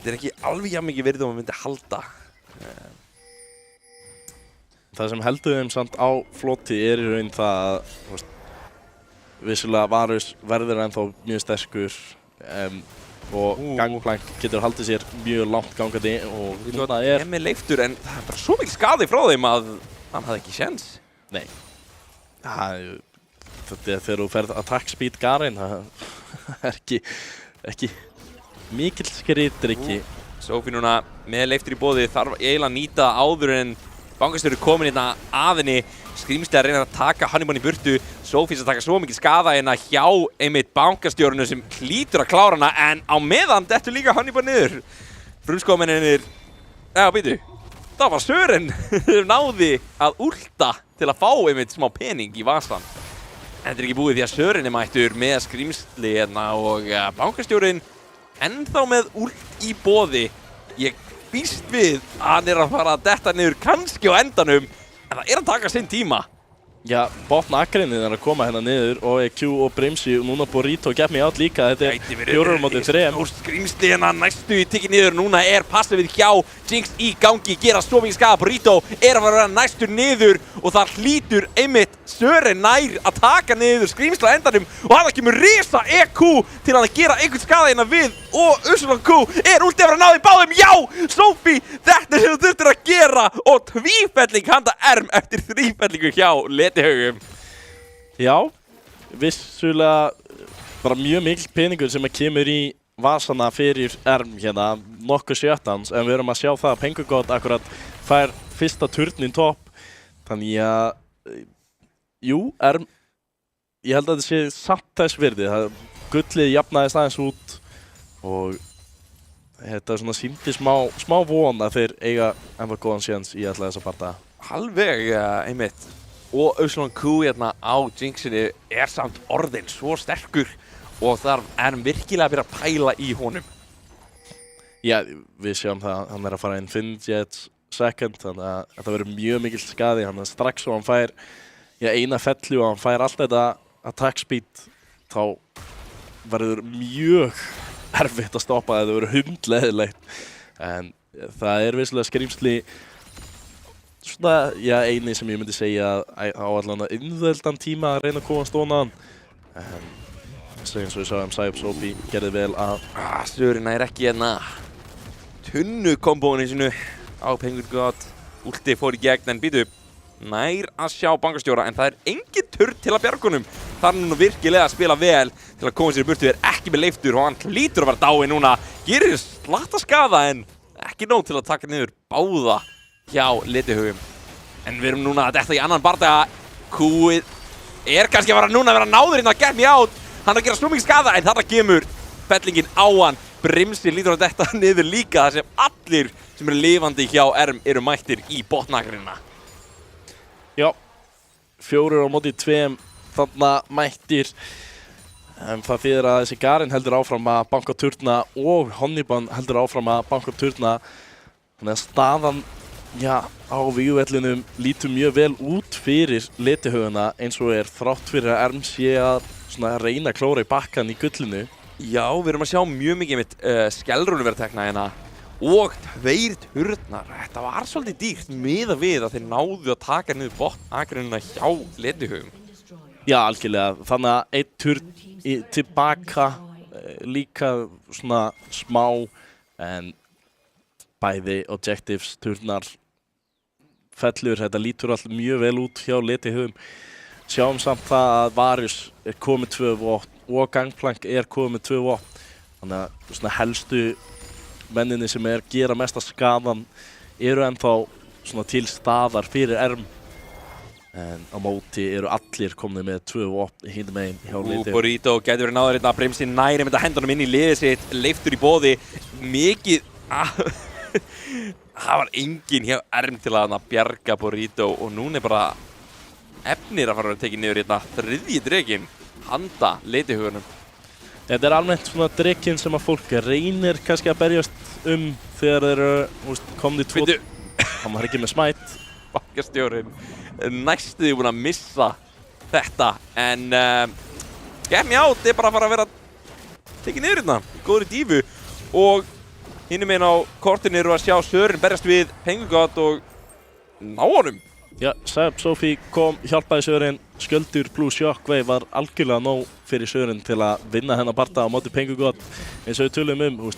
þetta ekki alveg jafn mikið virði og maður myndi halda. Það sem heldur þeim samt á floti í raun það að vissulega Varus verður ennþá mjög sterkur og gangplank getur haldið sér mjög langt gangandi og núna með leiftur en það bara svo mikil skaði frá þeim að hann hafði ekki séns. Nei. Þetta þegar þú ferð attack speed Garen það ekki mikill skriðdrykki. Sophie núna með leiftur í boði þarf eiginlega að nýta áður en bankastjóri komin hérna að henni. Skrimsli að reyna að taka Hannibal í burtu. Sophie að taka svo mikið skaða hérna hjá einmitt bankastjórinu sem hlýtur að klára hana en á meðan dettur líka Hannibal niður. Frumskómennir, býtu, það var Sören náði að últa til að fá einmitt smá pening í vasan. En þetta ekki búið því að Sören mættur með Skrimsli hérna og bankastjórin ennþá með últ í boði. Ég býst við að hann að fara að detta niður kannski á endanum en það að taka sinn tíma. Já, botnakreinnið að koma hérna niður og Q og Brimsi og núna Burrito get me out líka. Þetta 4-3. Skrimsli hérna næstu í tikið niður. Núna passið hjá Jinx í gangi, gera svo mikið skaða. Burrito að vera næstur niður og það hlýtur einmitt Sören nær að taka niður Skrimsli á endanum og hann kemur risa EQ til að gera einhvern skaða hérna við og Q últið að vera náði báðum. Já, Sophie, þetta sem þú þurftir að gera og tvífelling handa eftir þrífellingu hjá Letihögum. Já, vissulega bara mjög mikil peningur sem kemur í vasana fyrir Erm hérna, nokkuð sjöttans, en við erum að sjá það að Penguin akkurat fær fyrsta turnin topp. Þannig að, jú, Erm, ég held að þetta sé samt þess virði. Gullið jafnaðist aðeins út og þetta svona sýndi smá von að þeir eiga ennþá góðan séns í alla þessa bardaga. Alveg, einmitt. Og Q hérna á Jinxinu samt orðinn svo sterkur og þarf virkilega að vera að pæla í honum. Já, við sjáum það, hann að fara Infinity Edge second, þannig að þetta verður mjög mikill skaði. Hann strax og hann fær eina fellu og hann fær allt þetta attack speed, þá verður mjög erfitt að stoppa það, þetta verður hundleiðilegt. En það vissulega skrýmsli svona, eini sem ég myndi segja á allan að innveldan tíma að reyna að komast ofan. En eins og við sáum, Psyop gerði vel að Sörin ekki hérna tunnu kombóinu sínu á Penguin God. Últi fór í gegn en býtu nær að sjá bankastjóra, en það engin turn til að bjarga honum. Það er nú virkilega að spila vel til að koma sér í burtu, ekki með leiftur og hann hlýtur að vera dáinn núna. Gerir slatta skaða en ekki nóg til að taka niður báða hjá Letihaugum. En við erum núna að detta í annan bardaga. Qið kannski að vera náður inn að get me out. Hann að gera svo mikið skaða, en þarna kemur fellingin á hann. Brimsi lítur að detta niður líka þar sem allir sem eru lifandi hjá Erm eru mættir í botnagrina. Já, 4 á móti 2 þarna mættir. En það þýðir að þessi Garen heldur áfram að banka turna og Honeyban heldur áfram að banka turna. Þannig að staðan á vígvellinum lítur mjög vel út fyrir Letihaugana eins og þrátt fyrir að Erm sé að reyna að klóra í bakkan í gullinu. Já, við erum að sjá mjög mikið mitt skellrúnu vera tekna hérna og 2 turnar. Þetta var svolítið dýrt miðað við að þeir náðu að taka niður botnagrina hjá Letihaugum. Já, algjörlega. Þannig að 1 turn tilbaka líka svona smá, en bæði objectives, turnar, fellur, þetta lítur allt mjög vel út hjá Letihaugum. Sjáum samt það að Varus komið 2 vopn og Gangplank komið 2 vopn. Þannig að svona helstu menninni sem gera mesta skaðan eru ennþá svona til staðar fyrir Erm. En á móti eru allir komnir með 2 vopn hinum megin hjá Letihaugum. Burrito gæti verið náður hérna, Brimsi næri með hendunum inn í liðið sitt, leiftur í boði. Mikið það var enginn hjá Erm til að bjarga Burrito og núna bara efnir að fara að tekið niður hérna 3. drekinn handa Letihaugunum. Þetta almennt svona drekinn sem að fólk reynir kannski að berjast þegar þeir eru komnir 2. Hann var ekki með smite. Bankastjórinn næstuði búinn að missa þetta, en get me out bara að fara að vera tekið niður hérna, góður í dífu. Og hinum meginn á kortinu eru að sjá Sören berjast við Penguin God og ná honum. Já, Psyop kom, hjálpaði Sören, sköldur plus Shockwave var algjörlega nóg fyrir Sören til að vinna hennar bardaga á móti Penguin God. Eins og við tölum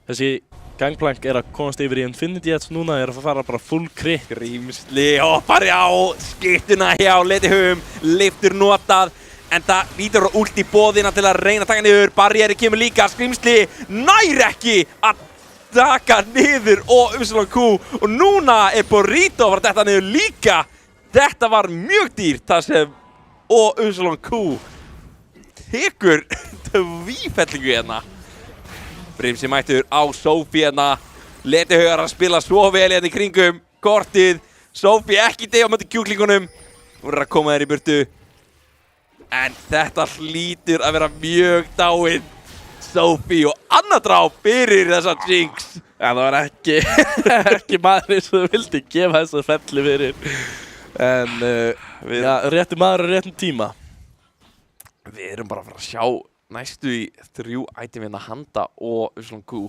þessi Gangplank að komast yfir í Infinity Edge núna, að fara bara full crit. Grímsli hoppar á skyttuna hjá Letihaugum, leiftur notað, en það lítur últ í boðina til að reyna að taka niður. Barrieri kemur líka, Grímsli nær ekki að taka niður og Q, og núna Burrito að fara detta niður líka. Þetta var mjög dýrt þar sem og Q tekur tvífellingu hérna. Brimsi mættur á Sophie hérna. Letihaugar að spila svo vel hérna í kringum kortið. Sophie ekki deyja á móti kjúklingunum. Hún að koma þér í burtu. En þetta hlýtur að vera mjög dáinn. Sophie og annað dráp fyrir þessa Jinx. Ja, það var ekki maður eins og þú vildi gefa þessa felli fyrir. En réttu maður á réttum tíma. Við erum bara að fara að sjá næstu í 3 item hérna handa og Q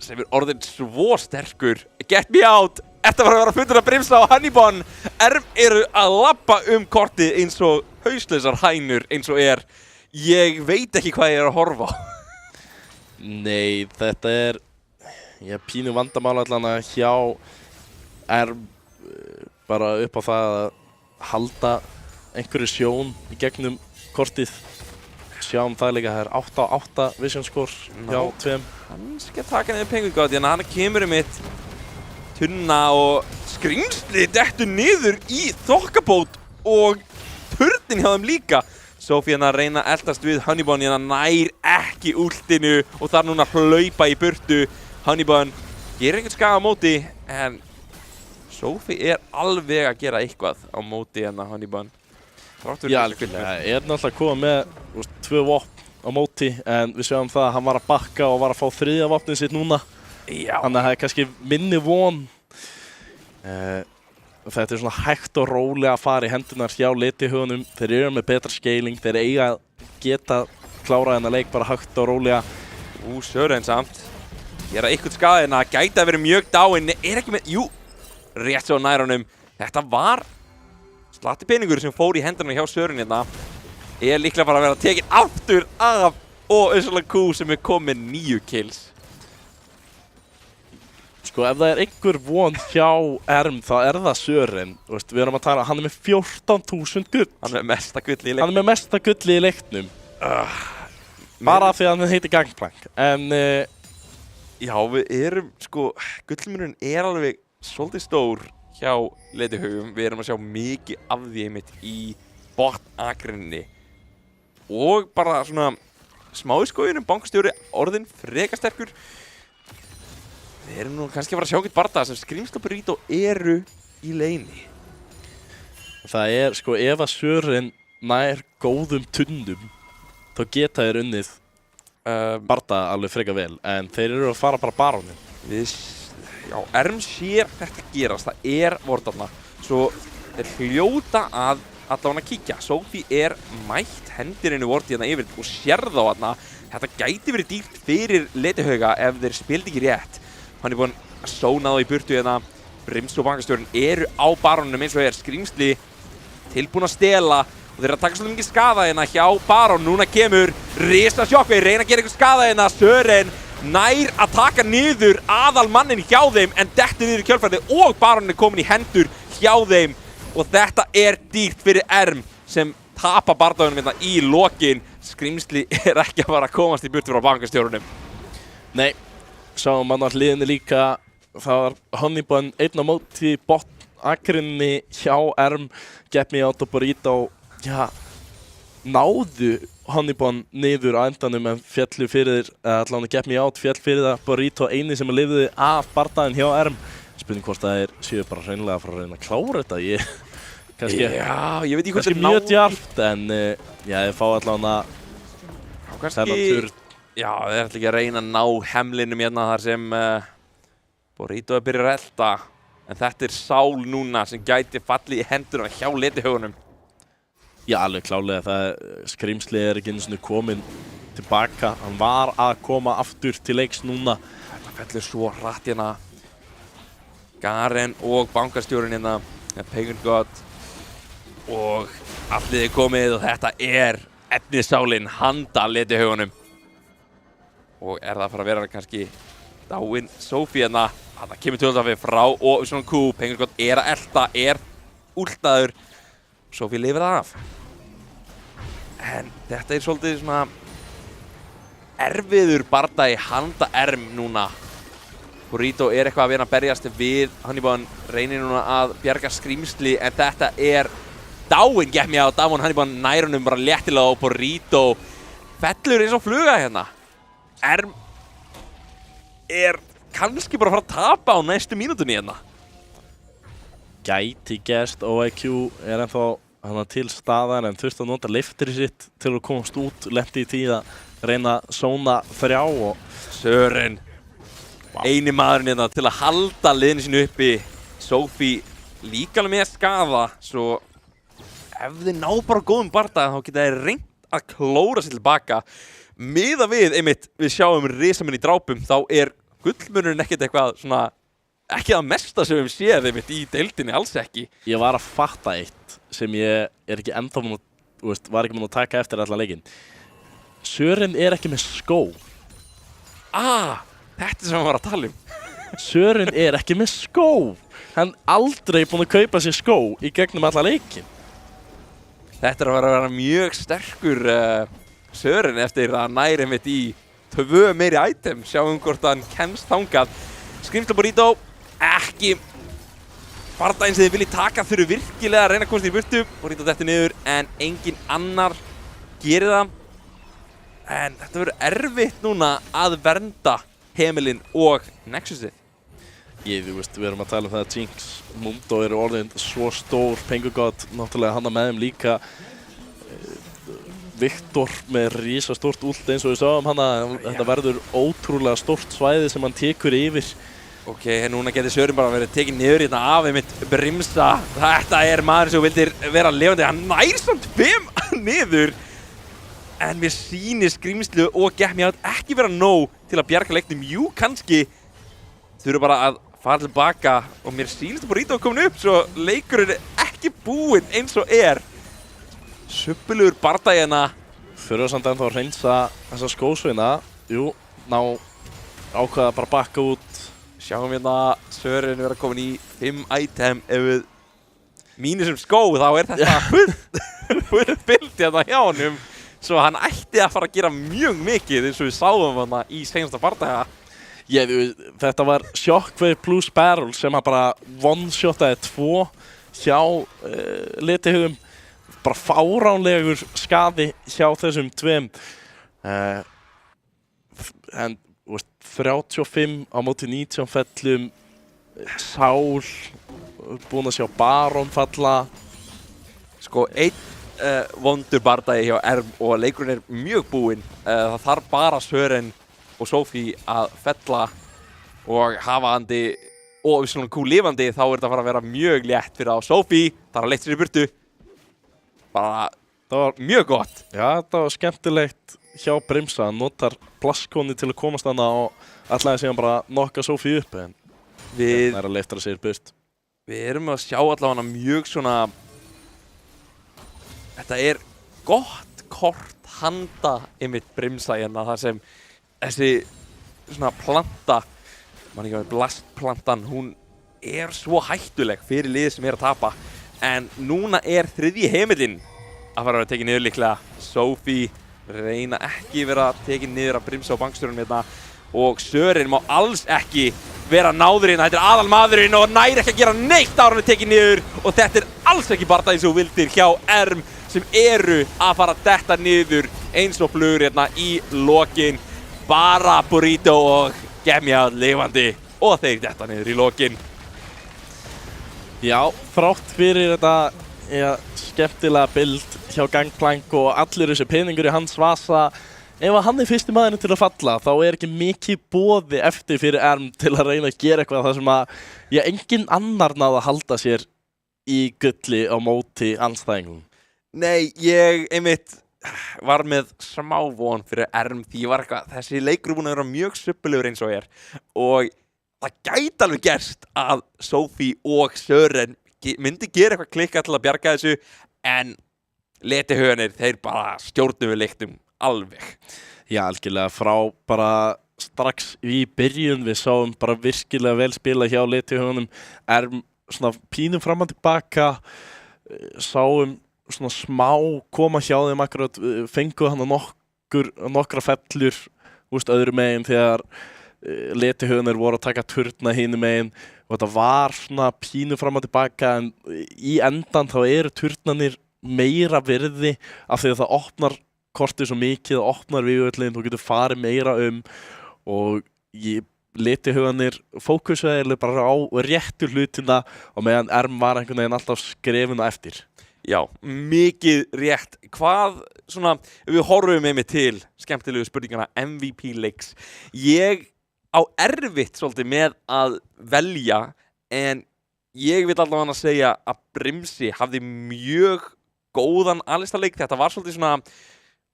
sem orðin svo sterkur. Get me out! Þetta var að vera fundur að Brimsa og Honeyban. Erm eru að labba kortið eins og hauslausar hænur eins og Ég veit ekki hvað ég að horfa á. Nei, þetta pínu vandamál allan að hjá Erm bara upp á það að halda einhverju sjón í gegnum kortið. sjáum það líka, það er 8-8 vision score hjá tveim. Kannski að taka niður Penguin God, en hann kemur mitt tunna og skrimsli dettur niður í þokkabót og turnin hjá þeim líka. Sophie að reyna að eldast við Honeybun, nær ekki últinu og þarf núna að hlaupa í burtu. Honeybun gerir einhvern skaða á móti, en Sophie alveg að gera eitthvað á móti Honeybun. Já, algjörlega. Náttúrulega að koma með 2 vopn á móti, en við sjáum það að hann var að bakka og var að fá 3. vopnið sitt núna. Já. Þannig að það kannski minni von. Þetta svona hægt og rólega að fara í hendunar hjá Letihugunum. Þeir eru með betra scaling, þeir eiga að geta klárað þennan leik bara hægt og rólega. Sören samt. Gera eitthvað skaði gæti að vera mjög dáinn, ekki með, rétt svo nær honum. Þetta var slatti peningur sem fór í hendurna hjá Sören líklega bara að vera tekinn aftur af og Ursula Q sem komið 9 kills. Sko, ef það einhver von hjá Erm, þá það Sören. Við erum að tala, hann með 14.000 gull. Hann með mesta gulli í leiknum. Hann með mesta gulli í leiknum. Bara af því að hann heitir Gangplank. En, já, við erum, gullmunurinn alveg svolítið stór hjá Letihugum. Við erum að sjá mikið af því einmitt í botn-akrinni. Og bara svona smá í skóginum, bankastjóri orðinn frekasterkur. Við erum nú kannski að fara að sjá eitthvað bardaga sem Skrimsli og Burrito eru í leini. Það ef að Sören nær góðum tunnum, þá geta þeir unnið bardaga alveg freka vel. En þeir eru að fara bara barónin. Já, Erm sér þetta gerast, það vordarna. Svo þeir hljóta að allavega kíkja. Sophie mætt hendir henni vorti yfir og sér þá þarna. Þetta gæti verið dýrt fyrir Letihuga ef þeir spildi ekki rétt. Hann búinn að sóna þá í burtu Brims og bankastjórinn eru á barónunum eins og Skrimsli tilbúin að stela og þeir að taka svolítið mikið skaða hjá barón. Núna kemur risa sjokk, reyna að gera eitthvað skaða Sören nær að taka niður aðalmannin hjá þeim en dettur niður í kjölfarið og barónin komin í hendur hjá þeim og þetta dýrt fyrir Erm sem tapa bardagunum í lokin. Skrimsli ekki að fara að komast í burtu frá bankastjórunum. Nei, sáum hann á hliðinni líka, það var Honeybun einn á móti botn-akrinni hjá Erm, Get Me Out og Burrito, náðu Honeybun niður á endanum en fjallu fyrir, allavega Get Me Out fjall fyrir það, Burrito eini sem lifði af bardaginn hjá Erm. Spurning hvort það séu bara hreinlega að fara að reyna að klára þetta, ég veit ekki hvort það mjög djarft, en þeir fá allavega þennan turn. Já, þeir ætla ekki að reyna að ná hemlinum þar sem Burrito byrjar að elta, en þetta sál núna sem gæti fallið í hendurna hjá Letihugunum. Já, alveg klálega, það Skrimsli ekki einu sinni komin tilbaka, hann var að koma aftur til leiks núna. Þetta fellur svo hratt Garen og bankastjórinn Penguin God og allir komið og þetta efnissálinn handa Letihugunum. Og það að fara að vera kannski dáinn Sophie það kemur tjóðanstafið frá og svona Q, Penguin God að elta, últaður. Sophie lifir það af. En þetta svolítið svona erfiður bardagi handa Erm núna. Burrito eitthvað að vera að berjast við Honeybun, reynir núna að bjarga Skrimsli en þetta dáinn Get Me Out, Honeybun nærunum bara léttilega og Burrito fellur eins og fluga Erm kannski bara að fara að tapa á næstu mínútunni Gæti gerst, OIQ ennþá til staðar en þurfti að nota liftrið sitt til að komast út, lenti í því að reyna að sóna 3 og Sören eini maðurinn til að halda liðinu sínu uppi. Sophie líka alveg með skaða, svo ef þið ná bara góðum bardaga þá geta þeir reynt að klóra sér tilbaka. Miðað við, við sjáum risamenn í drápum, þá gullmunurinn ekkert eitthvað svona, ekki það mesta sem við séð í deildinni, alls ekki. Ég var að fatta eitt sem ég ekki ennþá var ekki múin að taka eftir allan leikinn. Sören ekki með skó. Þetta sem hann var að tala um. Sören ekki með skó. Hann aldrei búinn að kaupa sér skó í gegnum allan leikinn. Þetta að vera mjög sterkur Sören eftir að næri mitt í 2 meiri item. Sjáum hvort hann kemst þangað. Skrimsla Burrito, ekki bardaginn sem þið viljið taka þurfu virkilega að reyna að komast í burtu. Burrito dettur niður en engin annar gerir það. En þetta verður erfitt núna að vernda heimilinn og Nexusið. Þú veist, við erum að tala um það að Jinx Mundo eru orðin svo stór, Penguin God náttúrulega hann með þeim líka, Viktor með risastórt ult eins og við sáum hana, þetta verður ótrúlega stórt svæði sem hann tekur yfir. Ok, núna getur Sören bara verið tekið niður hérna af einmitt Brimsa. Þetta er maður sem vildir vera lifandi, hann nær samt 5 niður. En mér sýnir Skrímslu og Get Me Out ekki vera nóg til að bjarga leiknum. Jú, kannski þurfa bara að fara tilbaka og mér sýnist að Burrito komin upp svo leikurinn er ekki búinn eins og er. Suppilegur bardagi hérna. Þurfa samt ennþá að reynsa þessa skósveina. Jú, ná ákveða bara bakka út. Sjáum hérna Sören vera komin í 5 item. Ef við mínusum skó þá er þetta full bild hérna hjá honum. Svo hann ætti að fara að gera mjög mikið eins og við sáum hana í seinasta bardaga. Þetta var Shockwave plus Barrel sem hann bara one-shotaði 2 hjá Letihugum. Bara fáránlegur skaði hjá þessum 2. En 35 á móti 19 fellum. Sál, búinn að sjá Baron falla. Sko, einn vondur bardagi hjá Erm og leikurinn er mjög búinn. Það þarf bara Sören og Sophie að fella og hafa handi og við svona lifandi þá er þetta að fara að vera mjög létt fyrir á Sophie. Það er að leitt sér í burtu. Bara, það var mjög gott. Já, þetta var skemmtilegt hjá Brimsa. Hann notar plaskonni til að komast hana og ætlaði síðan bara nokka Sophie upp en það er að leiftra sér burt. Við erum að sjá allavega mjög svona. Þetta er gott kort handa einmitt Brimsa hérna þar sem þessi svona planta, man ekki að blastplantan, hún er svo hættuleg fyrir liðið sem er að tapa. En núna er 3. heimilinn að fara að vera tekið niður líklega. Sophie reyna ekki vera tekið niður af Brimsa og bankstjórunum hérna og Sören má alls ekki vera náðurinn. Þetta er aðalmaðurinn og næri ekki að gera neitt ára hann er tekið niður og þetta er alls ekki bardagi sem þú vildir hjá Erm sem eru að fara að detta niður eins og flugur hérna í lokin. Bara Burrito og Get Me Out lifandi og þeir detta niður í lokin. Já, þrátt fyrir þetta skemmtilega bild hjá Gangplank og allir þessi peningur í hans vasa. Ef hann er fyrsti maðurinn til að falla þá er ekki mikið boði eftir fyrir Erm til að reyna að gera eitthvað þar sem að engin annar náði að halda sér í gulli á móti andstæðingnum. Nei, ég einmitt var með smá von fyrir Erm því ég var eitthvað, þessi leikur er búinn að vera mjög suppilegur eins og er og það gæti alveg gerst að Sophie og Sören myndi gera eitthvað klikka til að bjarga þessu en Letihaugarnir, þeir bara stjórnuðu leiknum alveg. Já, algjörlega frá bara strax í byrjun við sáum bara virkilega vel spila hjá Letihaugunum. Erm svona pínum fram og tilbaka, sáum svona smá koma hjá þeim akkurat, fenguðu hann nokkra fellur öðru megin þegar Letihaugarnir voru að taka turna hinum megin og þetta var svona pínu fram og tilbaka en í endan þá eru turnanir meira virði af því að það opnar kortið svo mikið, það opnar vígvöllin, þú getur farið meira og Letihaugarnir fókusaði bara á réttu hlutina og meðan Erm var einhvern veginn alltaf skrefuna eftir. Já, mikið rétt. Hvað, svona, við horfum með mig til skemmtilegu spurningana MVP leiks. Ég á erfitt svolítið með að velja, en ég vil allavega segja að Brimsi hafði mjög góðan alistaleik. Þetta var svolítið svona,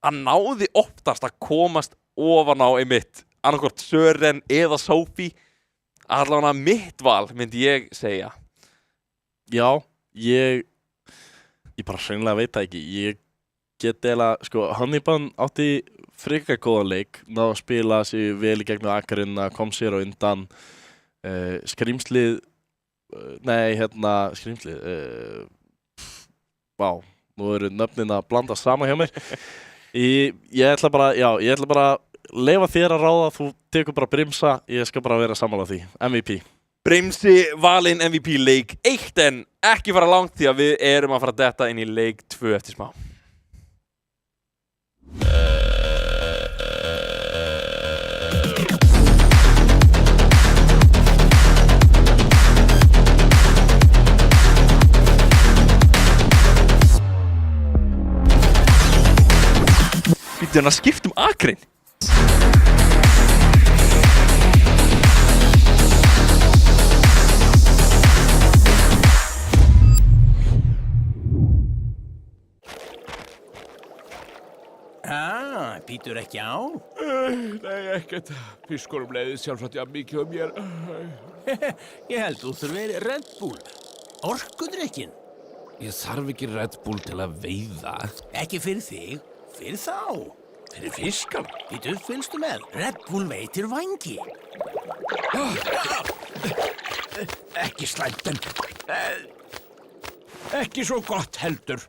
að náði oftast að komast ofan á einmitt, annarkvort Sören eða Sophie. Allavega mitt val, myndi ég segja. Já, ég bara hreinlega veit það ekki. Ég get eiginlega, sko, Hannibal átti frekar góðan leik, náði að spila sig vel í gegnum akarinn, kom sér á undan. Skrímslið, vá, nú eru nöfnin að blanda saman hjá mér. Ég ætla bara að leyfa þér að ráða, þú tekur bara Brimsa, ég skal bara vera sammála því. MVP. Brimsi valinn MVP leik 1 en ekki fara langt því að við erum að fara að detta inn í leik 2 eftir smá. Býttu hann að skipta akrein? Býtur ekki á? Nei, ekkert. Fiskunum leiðið sjálfsagt jafn mikið mér. Ég held þú þurfir Red Bull. Orkudrykkin. Ég þarf ekki Red Bull til að veiða. Ekki fyrir þig, fyrir þá. Fyrir fiskana. Býtu, fylgstu með. Red Bull veitir vangi. Ekki slæmt en... Ekki svo gott heldur.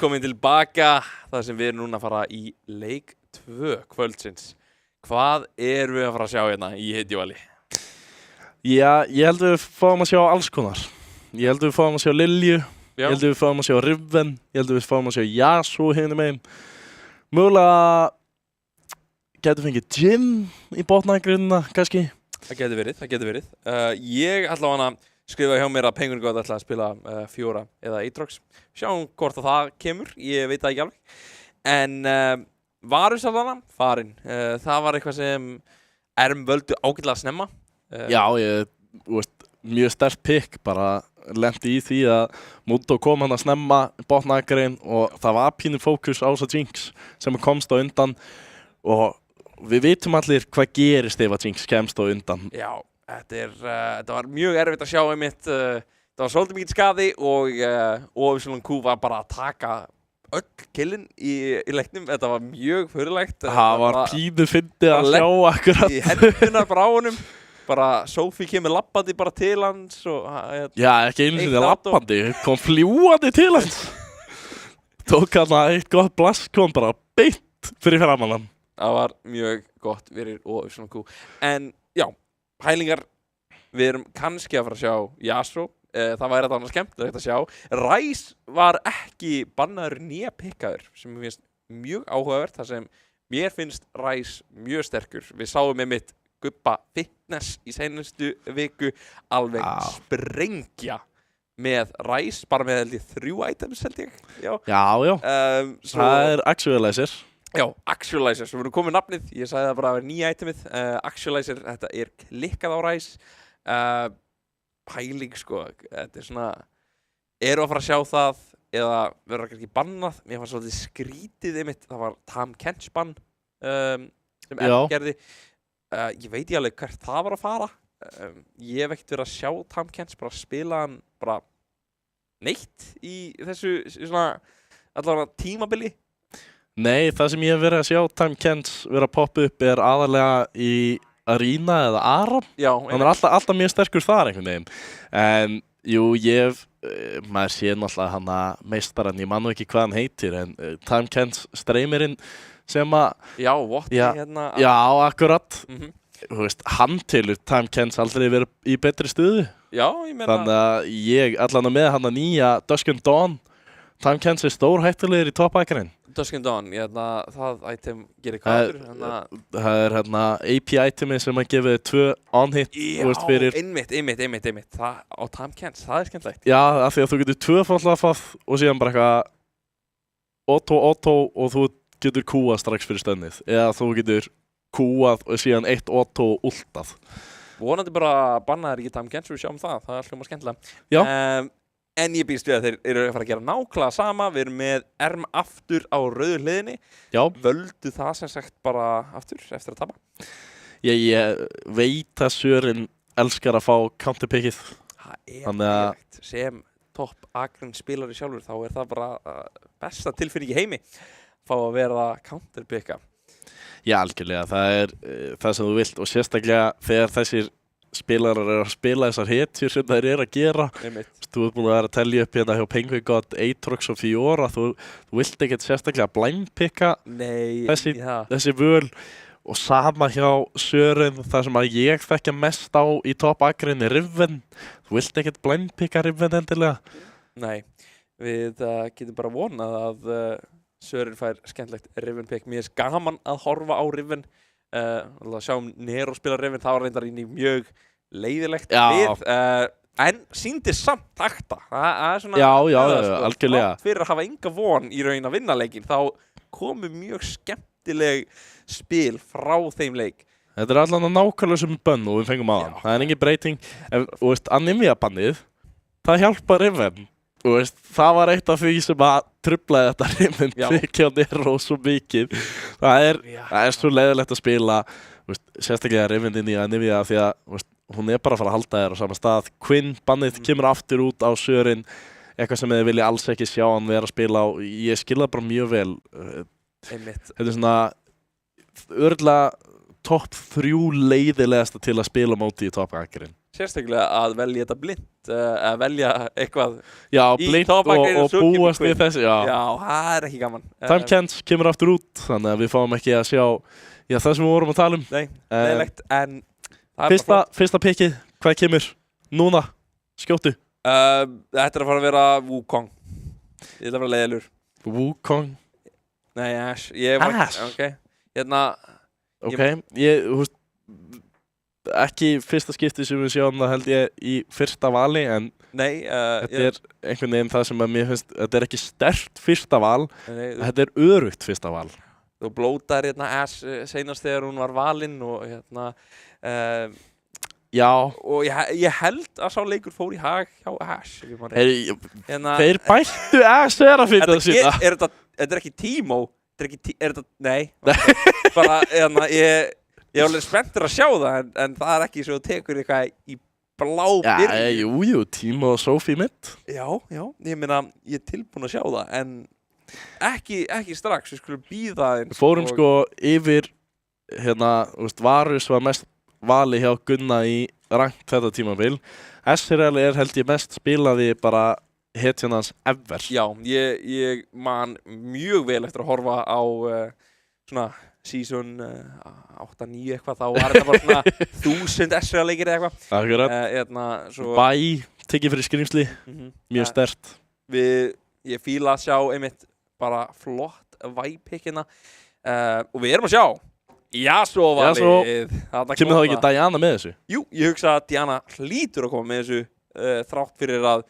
Velkomin tilbaka, það sem við erum núna að fara í leik 2 kvöldsins. Hvað erum við að fara að sjá hérna í Hitjuvali? Já, ég held að við fáum að sjá alls konar. Ég held að við fáum að sjá Lilju, ég held að við fáum að sjá Riven, ég held að við fáum að sjá Yasuo hinum megin. Mögulega getur fengið Jhin í botnægrunna, kannski. Það getur verið. Ég ætla að skrifa hjá mér að Penguin God ætla að spila Fiora eða Aatrox. Sjáum hvort að það kemur, ég veit það ekki alveg. En Varus alveg farinn. Það var eitthvað sem völdu ágætlega snemma. Já, mjög sterkt pick, bara lenti í því að Mundo kom hann að snemma botnægrin og það var pínu fókus á þessa Jinx sem komst á undan og við vitum allir hvað gerist ef að Jinx kemst á undan. Já. Þetta var mjög erfitt að sjá einmitt, það var svolítið mikið skaði og Ypsilon Q var bara að taka öll killin í leiknum, þetta var mjög fyrirlegt. Það var pínu fyndið að sjá akkurat. Í hendunar bara á honum, bara Sophie kemur lappandi bara til hans og... Já, ekki einu sinni lappandi, kom fljúandi til hans. Tók hann að eitt gott blask, kom bara beint fyrir framan hann. Það var mjög gott fyrir Ypsilon Q, en já. Pælingar, við erum kannski að fara að sjá Yasuo, það væri þetta annars skemmtilegt að sjá. Ryze var ekki bannaður nýja pikkaður, sem mér finnst mjög áhugavert, þar sem mér finnst Ryze mjög sterkur. Við sáum mitt Gubba Fitness í seinustu viku alveg sprengja með Ryze, bara með held ég 3 items held ég. Já. Það Actualizer. Já, Actualizer, sem voru komið nafnið, ég sagði það bara að vera nýja itemið. Actualizer, þetta klikkað á Ryze. Pæling, sko, þetta svona, eru að fara að sjá það eða verður það kannski bannað. Mér fannst svolítið skrítið einmitt, það var Tahm Kench bann sem gerði. Ég veit ekki alveg hvert það var að fara. Ég hef ekkert verið að sjá Tahm Kench bara spila hann bara neitt í þessu svona allavega tímabili. Nei, það sem ég hef verið að sjá Tahm Kench vera að poppa upp aðalega í Arena eða Aram. Já. Hann alltaf mjög sterkur þar einhvern veginn. En jú, maður sé náttúrulega hann að meistarann, ég man nú ekki hvað hann heitir, en Tahm Kench streymirinn sem að... Já, hérna... Já, akkurat. Þú veist, hann tilur Tahm Kench aldrei verið í betri stuðu. Já, ég meina... Þannig að ég allan með hann að nýja Dusk and Dawn. Tahm Kench stór hættulegur í toppækarinn. Dusk and Dawn, það item gerir hvað aftur? Það AP-itemi sem að gefa 2 on-hit. Já, einmitt. Það á Tahm Kench, það skemmtilegt. Já, af því að þú getur 2 fallafað og síðan bara eitthvað auto og þú getur kúað strax fyrir stönnið. Eða þú getur kúað og síðan 1 auto ultað. Vonandi bara bannaðir ekki Tahm Kench, við sjáum það er hljóma skemmtilega. Já. En ég býst við að þeir eru að fara að gera nákvæmlega sama. Við erum með aftur á rauðu hliðinni. Já. Völdu það sem sagt bara aftur eftir að tapa? Ég veit að Sören elskar að fá counterpickið. Það er sem topp agrinn spilari sjálfur, þá er það bara besta tilfinning í heimi. Fá að vera counterpicka. Já, algjörlega. Það það sem þú vilt og sérstaklega þegar þessir spilarar eru að spila þessar hetjur sem þeir eru að gera. Þú ert búin að vera að telja upp hérna hjá Penguin God, Aatrox og Fiora. Þú vilt ekkert sérstaklega blindpicka þessi völ og sama hjá Sören, það sem að ég þekkja mest á í toppagrinni Riven. Þú vilt ekkert blindpicka Riven endilega. Nei, við getum bara vonað að Sören fær skemmtilegt Riven pick. Mér er gaman að horfa á Riven. Sjáum Nero spila Riven, það var reyndar inn í mjög leiðilegt lið, en sýndi samt takta. Það er svona algjörlega. Fyrir að hafa enga von í raun að vinna leikinn, þá komu mjög skemmtileg spil frá þeim leik. Þetta er allan að nákvæmlega sem bönn og við fengum aðan. Það er engin breyting. Og Anivia-bannið, það hjálpar Riven. Það var eitt af því sem að truflaði þetta Riven ekki á Nero svo mikið. Það er svo leiðilegt að spila sérstaklega Riven inn í Anivia því að hún er bara að fara að halda þér á sama stað. Quinn bannið kemur aftur út á Sören, eitthvað sem þið vilja alls ekki sjá hann vera að spila á. Ég skil það bara mjög vel. Þetta er svona örugglega topp 3 leiðilegasta til að spila móti í toppakkurinn. sérstaklega að velja þetta blind að velja eitthvað Já, í blind toppakreinu og svo kemur búast við Quinn. þessu, já. Já, það er ekki gaman Time Kents kemur aftur út, þannig að við fáum ekki að sjá það sem við vorum að tala um. Nei, leiðilegt, en það er Fyrsta pikkið, hvað kemur núna? Skjóttu. Þetta er að fara að vera Wukong. Ég ætla að vera leiðilegur. Wukong. Nei, Ash. Ash? Ok. Hérna... Ok, þú veist, ekki fyrsta skipti sem við sjáum það held ég í fyrsta vali, en nei, þetta er einhvern veginn það sem að mér finnst, þetta er ekki sterkt fyrsta val, nei, þetta er örugt fyrsta val. Þú blótar hérna Ash seinast þegar hún var valinn og hérna... Já. Og ég held að sá leikur fór í hag hjá Ash. Þeir bættu Ash Serafita sína. Þetta er ekki Teemo. Nei. Bara, ég er alveg spenntur að sjá það, en það er ekki svo að tekur eitthvað í blá byrju. Já, jú, Teemo og Sophie mitt. Já, ég meina, ég er tilbúin að sjá það, en ekki strax, við skulum bíða eins. Við fórum sko yfir, Varus var mest vali hjá Gunna í rangt þetta tímabil. SRL er held ég mest spilaði bara hetjan hans ever. Já, ég man mjög vel eftir að horfa á svona season 8-9 eitthvað, þá var þetta bara svona 1000 SRL-leikir eða eitthvað. Akkurat. Bæ, tekið fyrir skrýmsli, mjög sterkt. Ég fíla að sjá einmitt bara flott væpikkina og við erum að sjá Yasuo-valið. Kemur þá ekki Diana með þessu? Jú, ég hugsa að Diana hlýtur að koma með þessu þrátt fyrir að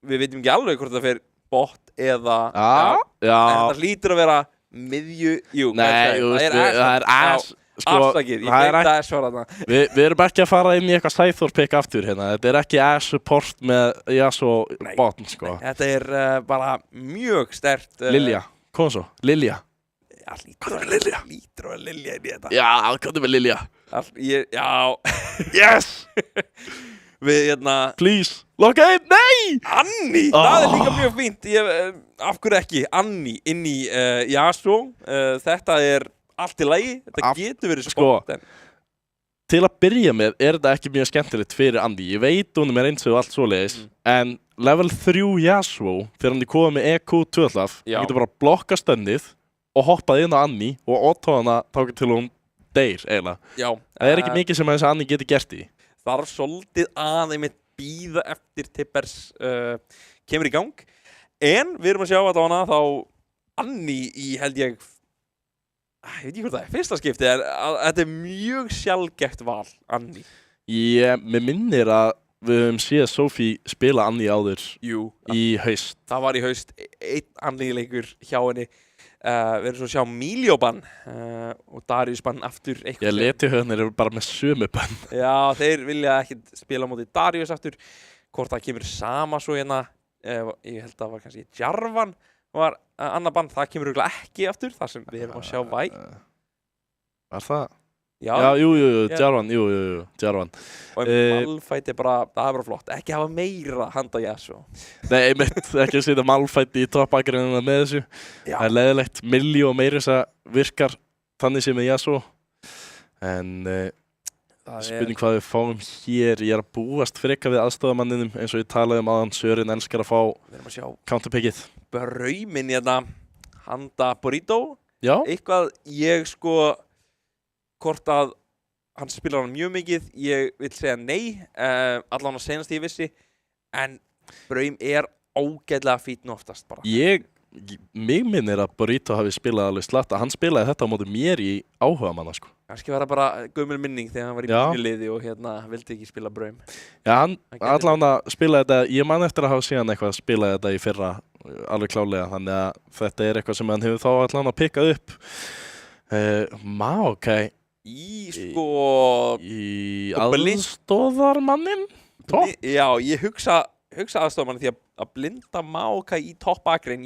við veitum ekki alveg hvort það fer bot eða en það hlýtur að vera miðju. Jú, nei, það er Ash. Afsakið, ég veit að Ash var þarna. Við erum ekki að fara inn í eitthvað Scythor pick aftur hérna. Þetta er ekki Ash support með Yasuo botn sko. Þetta er bara mjög sterkt. Lilja, kom svo, Lilja. Já, lítur að Lilja inn í þetta. Já, komdu með Lilja. Já. Yes! Við Please, lokka inn, nei! Annie, það er líka mjög fínt. Af hverju ekki? Annie inn í Yasuo. Þetta er allt í lagi. Þetta getur verið spott. Til að byrja með er þetta ekki mjög skemmtilegt fyrir Annie. Ég veit hún er eins og allt svoleiðis. En level 3 Yasuo, þegar hann er komið með EQ12, þú getur bara blokka stönnið og hoppað inn á Annie og auto hana tókið til hún deyr eiginlega. Já. Það er ekki mikið sem þessi Annie getur gert í. Þarf svolítið að einmitt bíða eftir Tippers kemur í gang. En við erum að sjá að á hana þá Annie í held ég veit ekki hvort það er fyrsta skipti, en þetta er mjög sjaldgæft val, Annie. Mér minnir að við höfum séð Sophie spila Annie áður í haust. Það var í haust einn Annie-leikur hjá henni. Við erum svo að sjá Milioban og Darius-bann aftur eitthvað. Ég leti höfnir eru bara með sömu bann. Já, þeir vilja ekki spila á móti Darius aftur. Hvort það kemur sama svo hérna, ég held að það var kannski Jarvan var annar bann, það kemur örugglega ekki aftur, þar sem við erum að sjá Væ. Var það? Já, jú, Jarvan, Jarvan. Og Malphite er bara, það er bara flott, ekki hafa meira handa Yasuo. Nei, einmitt, ekki að setja Malphite í toppakgreinina með þessu. Já. Það er leiðilegt, Milli og meira þess að virkar þannig sem með Yasuo. En spurning hvað við fáum hér, ég er að búast freka við aðstofamanninum eins og ég talaði áðan, Sören elskar að fá counterpickið. Brauminn hérna, handa Burrito. Já. Eitthvað ég sko, hvort að hann spilar hann mjög mikið, ég vil segja nei, allan að senast ég vissi, en Braum er ágætlega fínn oftast bara. Mig minnir að Burrito hafi spilað alveg slatta, hann spilaði þetta á móti mér í áhugamanna sko. Kannski var það bara gömul minning þegar hann var í bíliði og hérna vildi ekki spila Braum. Já, hann allan að spila þetta, ég man eftir að hafa síðan eitthvað að spila þetta í fyrra alveg klálega, þannig að þetta er eitthvað sem hann hefur þá allan að pikka upp. Maokai í aðstoðarmannin? Já, ég hugsa aðstoðarmannin því að blinda Maokai í toppakrein,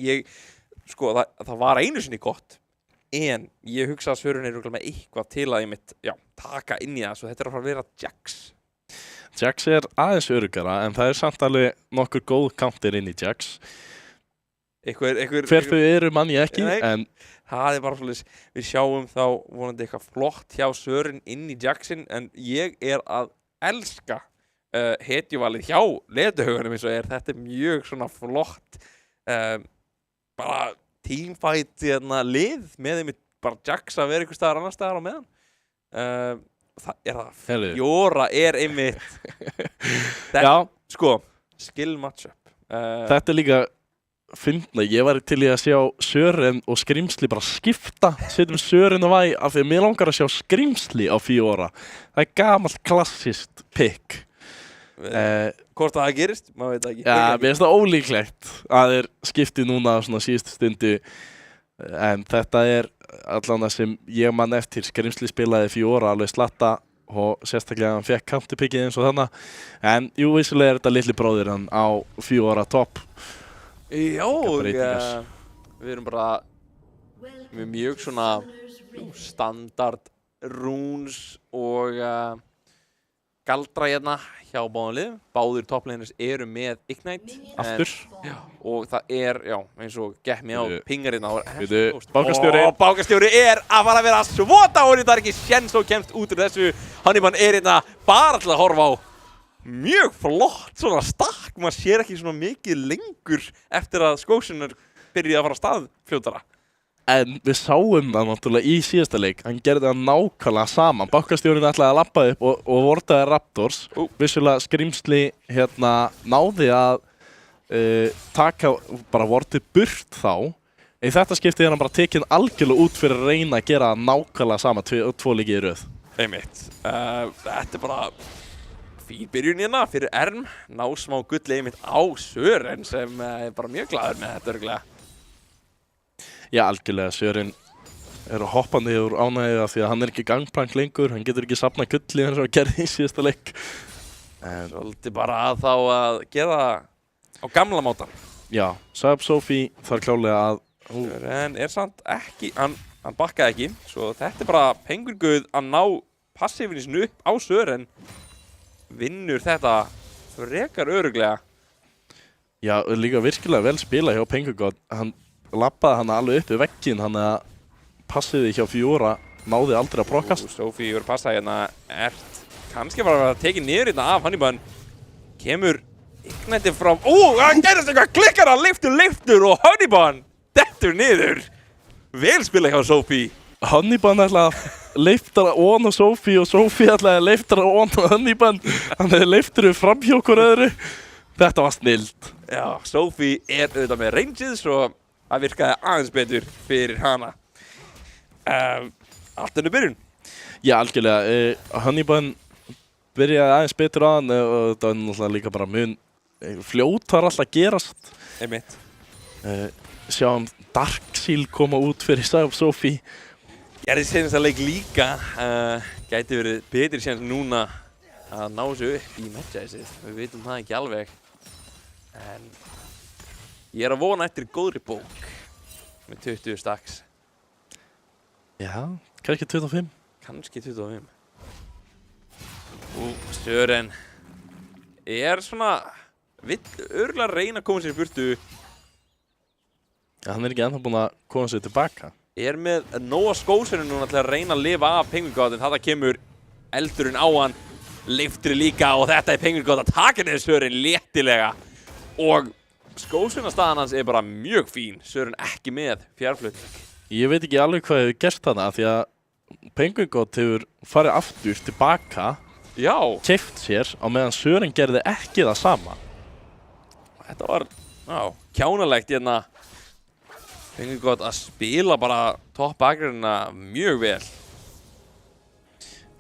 það var einu sinni gott, en ég hugsa að Sörun er með eitthvað til að ég mitt taka inn í það, svo þetta er að fara að vera Jax. Jax er aðeins öruggara, en það er samt alveg nokkur góð counter inn í Jax. Hverfu eru manni ekki, en það er bara svolítið, við sjáum þá vonandi eitthvað flott hjá Sören inn í Jackson, en ég er að elska hetjuvalið hjá leðuhaugunum eins og þetta mjög svona flott bara teamfight lið með þeim bara Jax að vera einhver staðar annar staðar á meðan Fiora einmitt Já. Sko, skill matchup Þetta líka fyndna, ég væri til í að sjá Sören og Skrimsli bara skipta setjum Sören og Væ af því að mér langar að sjá Skrimsli á Fiora það gamalt klassist pick Hvort það gerist, maður veit ekki Já, mér finnst það ólíklegt að þeir skipti núna á svona síðustu stundu en þetta allan það sem ég man eftir Skrimsli spilaði Fiora alveg slatta og sérstaklega hann fekk counterpickið eins og þannig en jú, vissulega þetta litli bróðir hann á Fiora top Já, við erum bara með mjög svona standard runes og galdra hjá báðum liðum. Báðir topplaners eru með Ignite. Aftur. Og það eins og Get Me Out pingar Bákastjóri. Bákastjóri að fara að vera svo dáinn, það ekki séns og kemst út úr þessu. Honeyban bara til að horfa á. Mjög flott svona stakk, maður sér ekki svona mikið lengur eftir að Skósunar byrjaði að fara af stað fljótara. En við sáum það náttúrulega í síðasta leik, hann gerði það nákvæmlega saman. Bankastjórinn ætlaði að labba upp og vortaði Raptors. Vissulega Skrimsli náði að taka bara vortið burt þá. Í þetta skiptið hann bara tekinn algjörlega út fyrir að reyna að gera nákvæmlega sama tvo leiki í röð. Einmitt. Þetta bara fín byrjun fyrir Erm, ná smá gulli einmitt á Sören sem bara mjög glaður með þetta örugglega. Já, algjörlega, Sören hoppandi úr ánægju af því að hann ekki gangplank lengur, hann getur ekki safnað gulli eins og gerði í síðasta leik. Svolítið bara þá að gera á gamla mátan. Já, Saab Sophie þarf klálega að... Sören samt ekki, hann bakkaði ekki, svo þetta bara Penguin Guð að ná passífinisnu upp á Sören. Vinnur þetta frekar örugglega. Já, líka virkilega vel spila hjá Penguin God. Hann labbaði hann alveg upp í vegginn, hann passiði hjá Fiora, náði aldrei að brokast. Sophie verður passað kannski bara að vera tekið niður af Honeyban. Kemur Ignite fram, hann gerðist eitthvað, klikkar hann, leiftur og Honeyban dettur niður. Vel spila hjá Sophie. Honeyban ætlaði að leifta on og Sophie ætlaði að leifta on og Honeyban. Hann hefði leiftur fram hjá okkur öðru. Þetta var snillt. Já, Sophie auðvitað með rangeið, svo það virkaði aðeins betur fyrir hana. Allt ennur byrjun. Já, algjörlega. Honeyban byrjaði aðeins betur á hann og þetta var náttúrulega líka bara mun fljótar alltaf gerast. Einmitt. Sjáum Darkseal koma út fyrir Saab Sophie. Gerði seinasta leik líka, gæti verið betri séns núna að ná þessu upp í matchæsið. Við vitum það ekki alveg. En ég að vona eftir góðri bók með 20 stacks. Já, kannski 25. Kannski 25. Sören svona, vill örugglega reyna að koma sér í burtu. Já, hann ekki ennþá búinn að koma sér tilbaka. Með nóga skósunum núna til að reyna að lifa af Penguin God, en þetta kemur eldurinn á hann, leiftur líka og þetta Penguin God að taka niður Sören léttilega. Og skósunastaðan hans bara mjög fín, Sören ekki með fjárflutning. Ég veit ekki alveg hvað hefur gert þarna því að Penguin God hefur farið aftur tilbaka, keypt sér á meðan Sören gerði ekki það sama. Þetta var kjánalegt Penguin God að spila bara topp-bakgrunna mjög vel.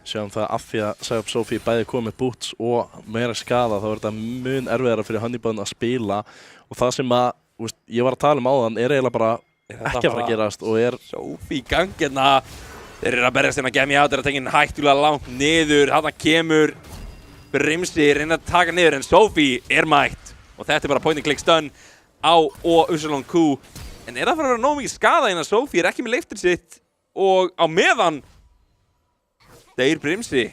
Sjáum það af því að Saab Sophie bæði komið boots og meira skada, þá þetta mun erfiðara fyrir Honeyban að spila og það sem að ég var að tala áðan eiginlega bara ekki að fara að gerast og Sophie í gang þeir eru að berjast Get Me Out, þeir eru að tekinn hættulega langt niður, þarna kemur Brimsi, reyna að taka niður en Sophie mætt og þetta bara point and click stun á og Usulon Q. En það fara að vera nóg mikið skada að Sophie ekki með leiftur sitt og á meðan deyr Brimsi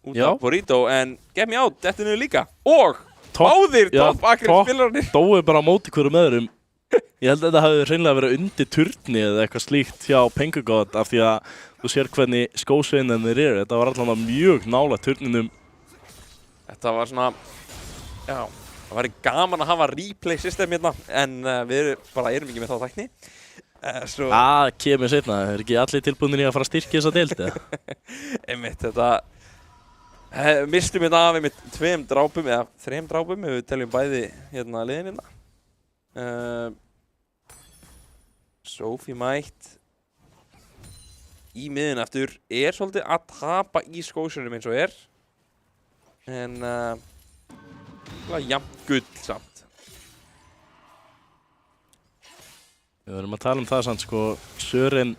út af Burrito en Get Me Out þetta niður líka og báðir topp-akri spilararnir dói bara á móti hverjum öðrum. Ég held að þetta hafi hreinlega verið undir turni eða eitthvað slíkt hjá Penguin God af því að þú sér hvernig skósveinarnir eru. Þetta var allavega mjög nálægt turninum. Þetta var svona, já, það væri gaman að hafa replay system hérna, en við bara erum ekki með þá tækni. Það kemur seinna, ekki allir tilbúinir í að fara að styrkja þessa deild, eða? Einmitt, þetta mistum hérna af einmitt 2 drápum, eða 3 drápum, ef við teljum bæði hérna liðin hérna. Sophie mætt í miðin aftur, svolítið að tapa í skósunum eins og en jafn gull samt. Við verðum að tala um það samt, sko, Sören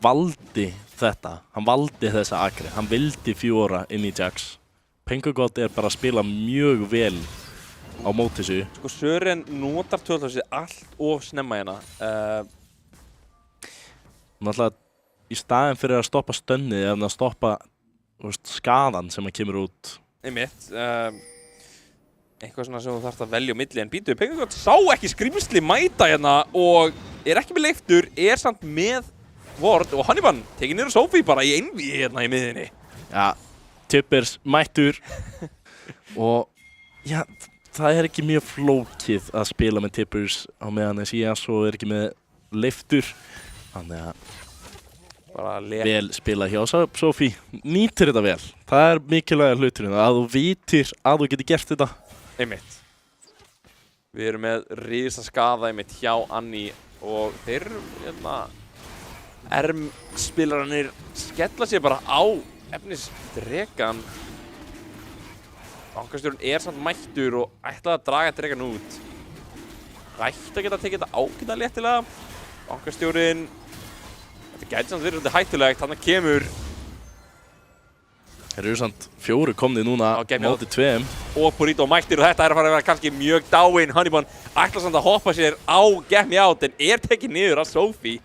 valdi þetta, hann valdi þessa akri, hann vildi Fiora inn í Jax. Penguin bara að spila mjög vel á móti þessu. Sko, Sören notar tölvlösið allt of snemma hérna. Náttúrulega, í staðinn fyrir að stoppa stönnið, eða að stoppa skadan sem að kemur út. Einmitt, eitthvað svona sem þú þarft að velja á milli, en býtu, Penguin sá ekki skrímsli mæta hérna og ekki með leiftur, samt með Ward og Hannibal tekið niður Sophie bara í einvíi hérna í miðinni. Já, Tippers mættur og já, það ekki mjög flókið að spila með Tippers á meðan Yasuo ekki með leiftur. Þannig að bara vel spila hjá Sophie, nýtir þetta vel. Það mikilvæga hluturinn, að þú vitir að þú getur gert þetta. Einmitt. Við erum með risa skaða einmitt hjá Annie og þeir hérna spilararnir skella sér bara á efnisdrekan. Bankastjórinn samt mættur og ætlaði að draga drekan út. Ætti að geta tekið þetta ágætlega léttilega. Bankastjórinn, þetta gæti samt verið svolítið hættulegt, þannig kemur Þeir eru samt 4 komnið núna á móti 2. og Burrito mættir og þetta að fara að vera kannski mjög dáinn. Hannibal ætlar samt að hoppa sér á Get Me Out en tekið niður af Sophie.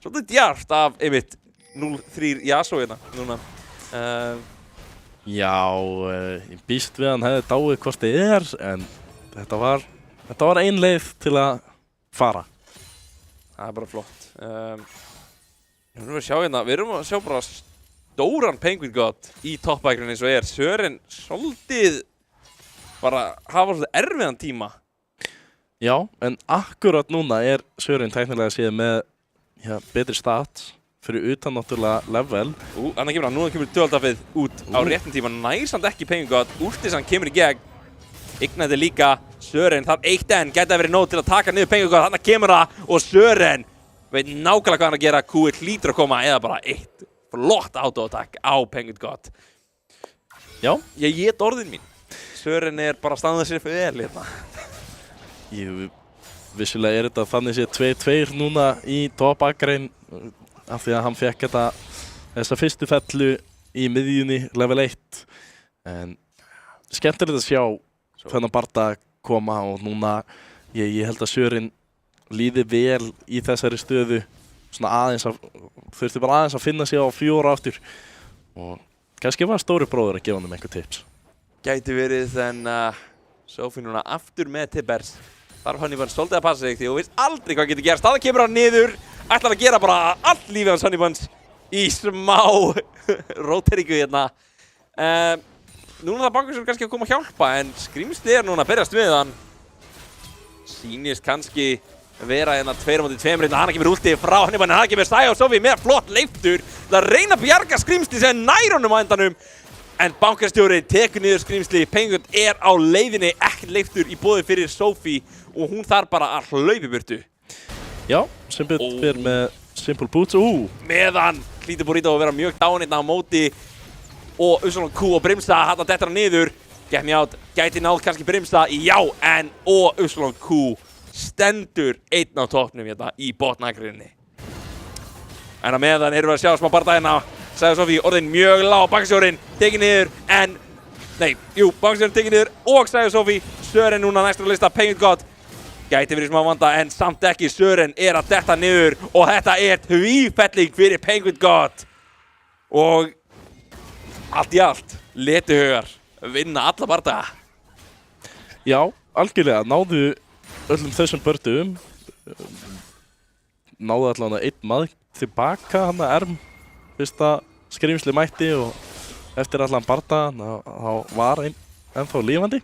Svolítið djarft af einmitt 0-3 Yasuo hérna núna. Já, ég býst við að hann hefði dáið hvort þið en þetta var ein leið til að fara. Það bara flott. Við erum að sjá bara stóran Penguin God í toppbækurinn eins og Sören svolítið bara hafa svolítið erfiðan tíma. Já, en akkurat núna Sören tæknilega séð með betri stats fyrir utan náttúrulega level. Núna kemur döldafið út á réttum tíma, samt ekki Penguin God, úrstisan kemur í gegn. Ignite líka, Sören þarf 1 enn, gæti að verið nóg til að taka niður Penguin God, þannig kemur það og Sören veit nákvæmlega hvað hann að gera, Q hlýtur að koma eða bara 1 flott auto-attack á Penguin God. Já. Ég get orðin mín. Sören bara að standa sér fyrir vel hérna. Vissulega þetta þannig séð 2-2 núna í toppakrein af því að hann fekk þessa fyrstu fellu í miðjunni level 1. En skemmtilegt að sjá þennan barda koma og núna ég held að Sören líði vel í þessari stöðu. Svona þurfti bara aðeins að finna sig á Fiora aftur og kannski var stóri bróður að gefa hann einhver tips. Gæti verið en Sophie núna aftur með Tippers. Þarf Hannibal svolítið að passa sig því þú veist aldrei hvað getur gerst. Það kemur hann niður, ætlar að gera bara allt lífið hans Hannibals í smá róteringu hérna. Núna það bankastjórinn kannski að koma að hjálpa en skrímsli núna að berjast við hann. Sýnist kannski vera hérna 2-2 hann kemur últi frá Hannibal en hann kemur Sæja og Sophie með flott leiftur til að reyna að bjarga skrímsli sem nær honum á endanum en bankastjórinn tekur niður skrímsli. Penguin á leiðinni, ekkert leiftur í boði fyrir Sophie og hún þarf bara að hlaupa í burtu. Já, Simple fyrir með Simple Boots. Meðan hlýtur Burrito að vera mjög dáinn á móti og Usulon Q og Brimsta hann dettur hann niður. Get Me Out gæti náð kannski Brimsta, já, og Usulon Q stendur einn á toppnum hérna í botnagrinni. En að meðan erum við að sjá smá barða hérna. Sæja Sophie orðin mjög lág, bankastjórinn tekið niður bankastjórinn tekið niður og Sæja Sophie. Sören núna næstur á lista, Penguin God gæti verið smá vanda en samt ekki. Sören að detta niður og þetta tvífelling fyrir Penguin God. Og allt í allt, Letuhugar vinna alla bardaga. Já, algjörlega, náðu öllum þessum bördum. Náðu allavega einn maður tilbaka, hann fyrsta skrimsli mætti og eftir allan bardaðan þá var ennþá lifandi.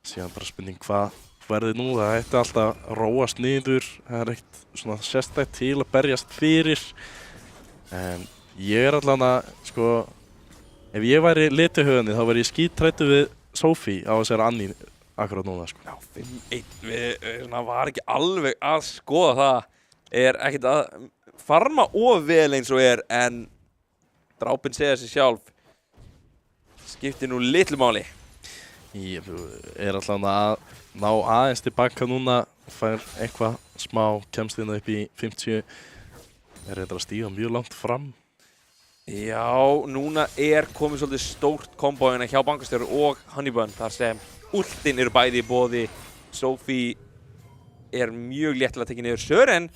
Síðan bara spurning hvað verði nú, það ætti alltaf að róast niður, það er ekkert svona sérstætt til að berjast fyrir. En ég er allan að, sko, ef ég væri lituhöfunni þá væri ég skítrættur við Sophie á þessari Annie akkurat núna, sko. Já, 5-1, við var ekki alveg að skoða það. Er ekkert að farma of vel eins og en drápin segja sig sjálf. Skiptir nú litlu máli. Ég er alltaf að ná aðeins tilbaka núna, fær eitthvað smá, kemst inn upp í 50, er reyndar að stíga mjög langt fram. Já, núna er komið svolítið stórt kombóina hjá bankastjóru og Honeybun þar sem ultin eru bæði í boði. Sophie er mjög léttilega tekið niður. Sören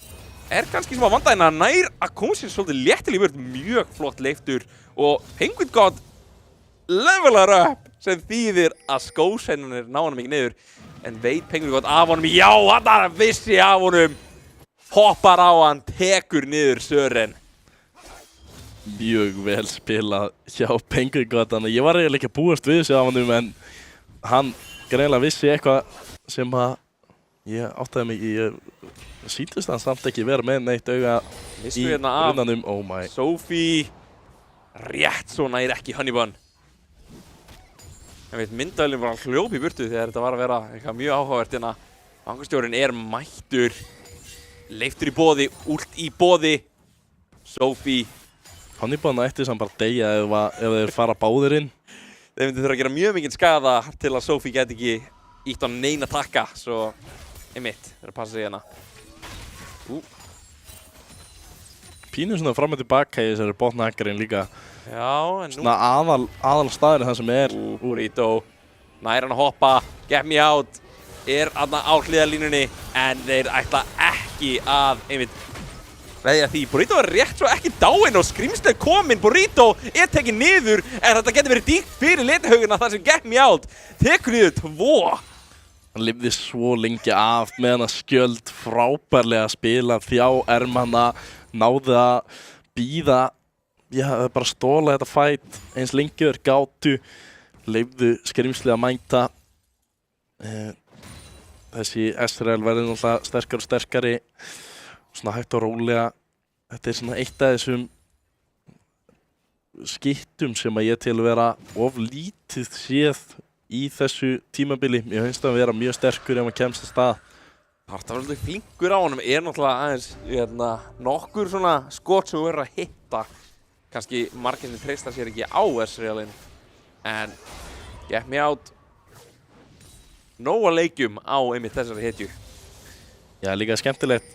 er kannski sem að vandæðina nær að koma sér svolítið léttilega í vörð, mjög flott leiftur og Penguin God levelar upp sem þýðir að skósennunir ná honum ekki niður en veit Penguin God af honum, já, hann vissi af honum, hoppar á hann, tekur niður Sören. Mjög vel spilað hjá Penguin God, þannig að ég var eiginlega ekki að búast við þessu af honum en hann greinilega vissi eitthvað sem að ég áttaði mig í, síndist hann samt ekki vera með neitt auga í runnanum, oh my. Sophie, rétt svo nær ekki Honeybun. Ég veit, myndavélinn var að hljópa í burtu þegar þetta var að vera eitthvað mjög áhugavert hérna. Bankastjórinn er mættur, leiftur í boði, ult í boði. Sophie. Honeybun ætti samt bara deyja ef þeir fara báðir inn. Þeir myndi þurfa að gera mjög mikinn skaða til að Sophie geti ekki ítt á neina takka, svo einmitt, þeir að passa sig hérna. Pínu svona fram og tilbaka í þessari botnahakkarinn líka. Já, en nú... Svona aðal staðurinn það sem er. Burrito, nær hann að hoppa, get me out, er aðna á hliðarlínunni, en þeir ætla ekki að, einmitt, veðja því. Burrito er rétt svo ekki dáinn og skrímslega kominn. Burrito er tekið niður, en þetta getur verið dýrt fyrir litahaugina þar sem get me out tekur niður 2. Hann lifði svo lengi af með hann að skjöld frábærlega spila þjá ermanna, náði að býða. Já, bara stóla þetta fætt eins lengi þeir gátu, leifðu skrimsli að mæta. Þessi Ezreal verður náttúrulega sterkari og sterkari, svona hægt og rólega. Þetta er svona eitt af þessum skittum sem að ég til að vera of lítið séð í þessu tímabili. Ég finnst að vera mjög sterkur ef maður kemst að stað. Það var svolítið flinkur á honum, er náttúrulega aðeins nokkur svona skot sem verður að hitta. Kannski margir sem treysta sér ekki á Ezrealinn, en get me out. Nóga leikjum á einmitt þessari hetju. Já, líka skemmtilegt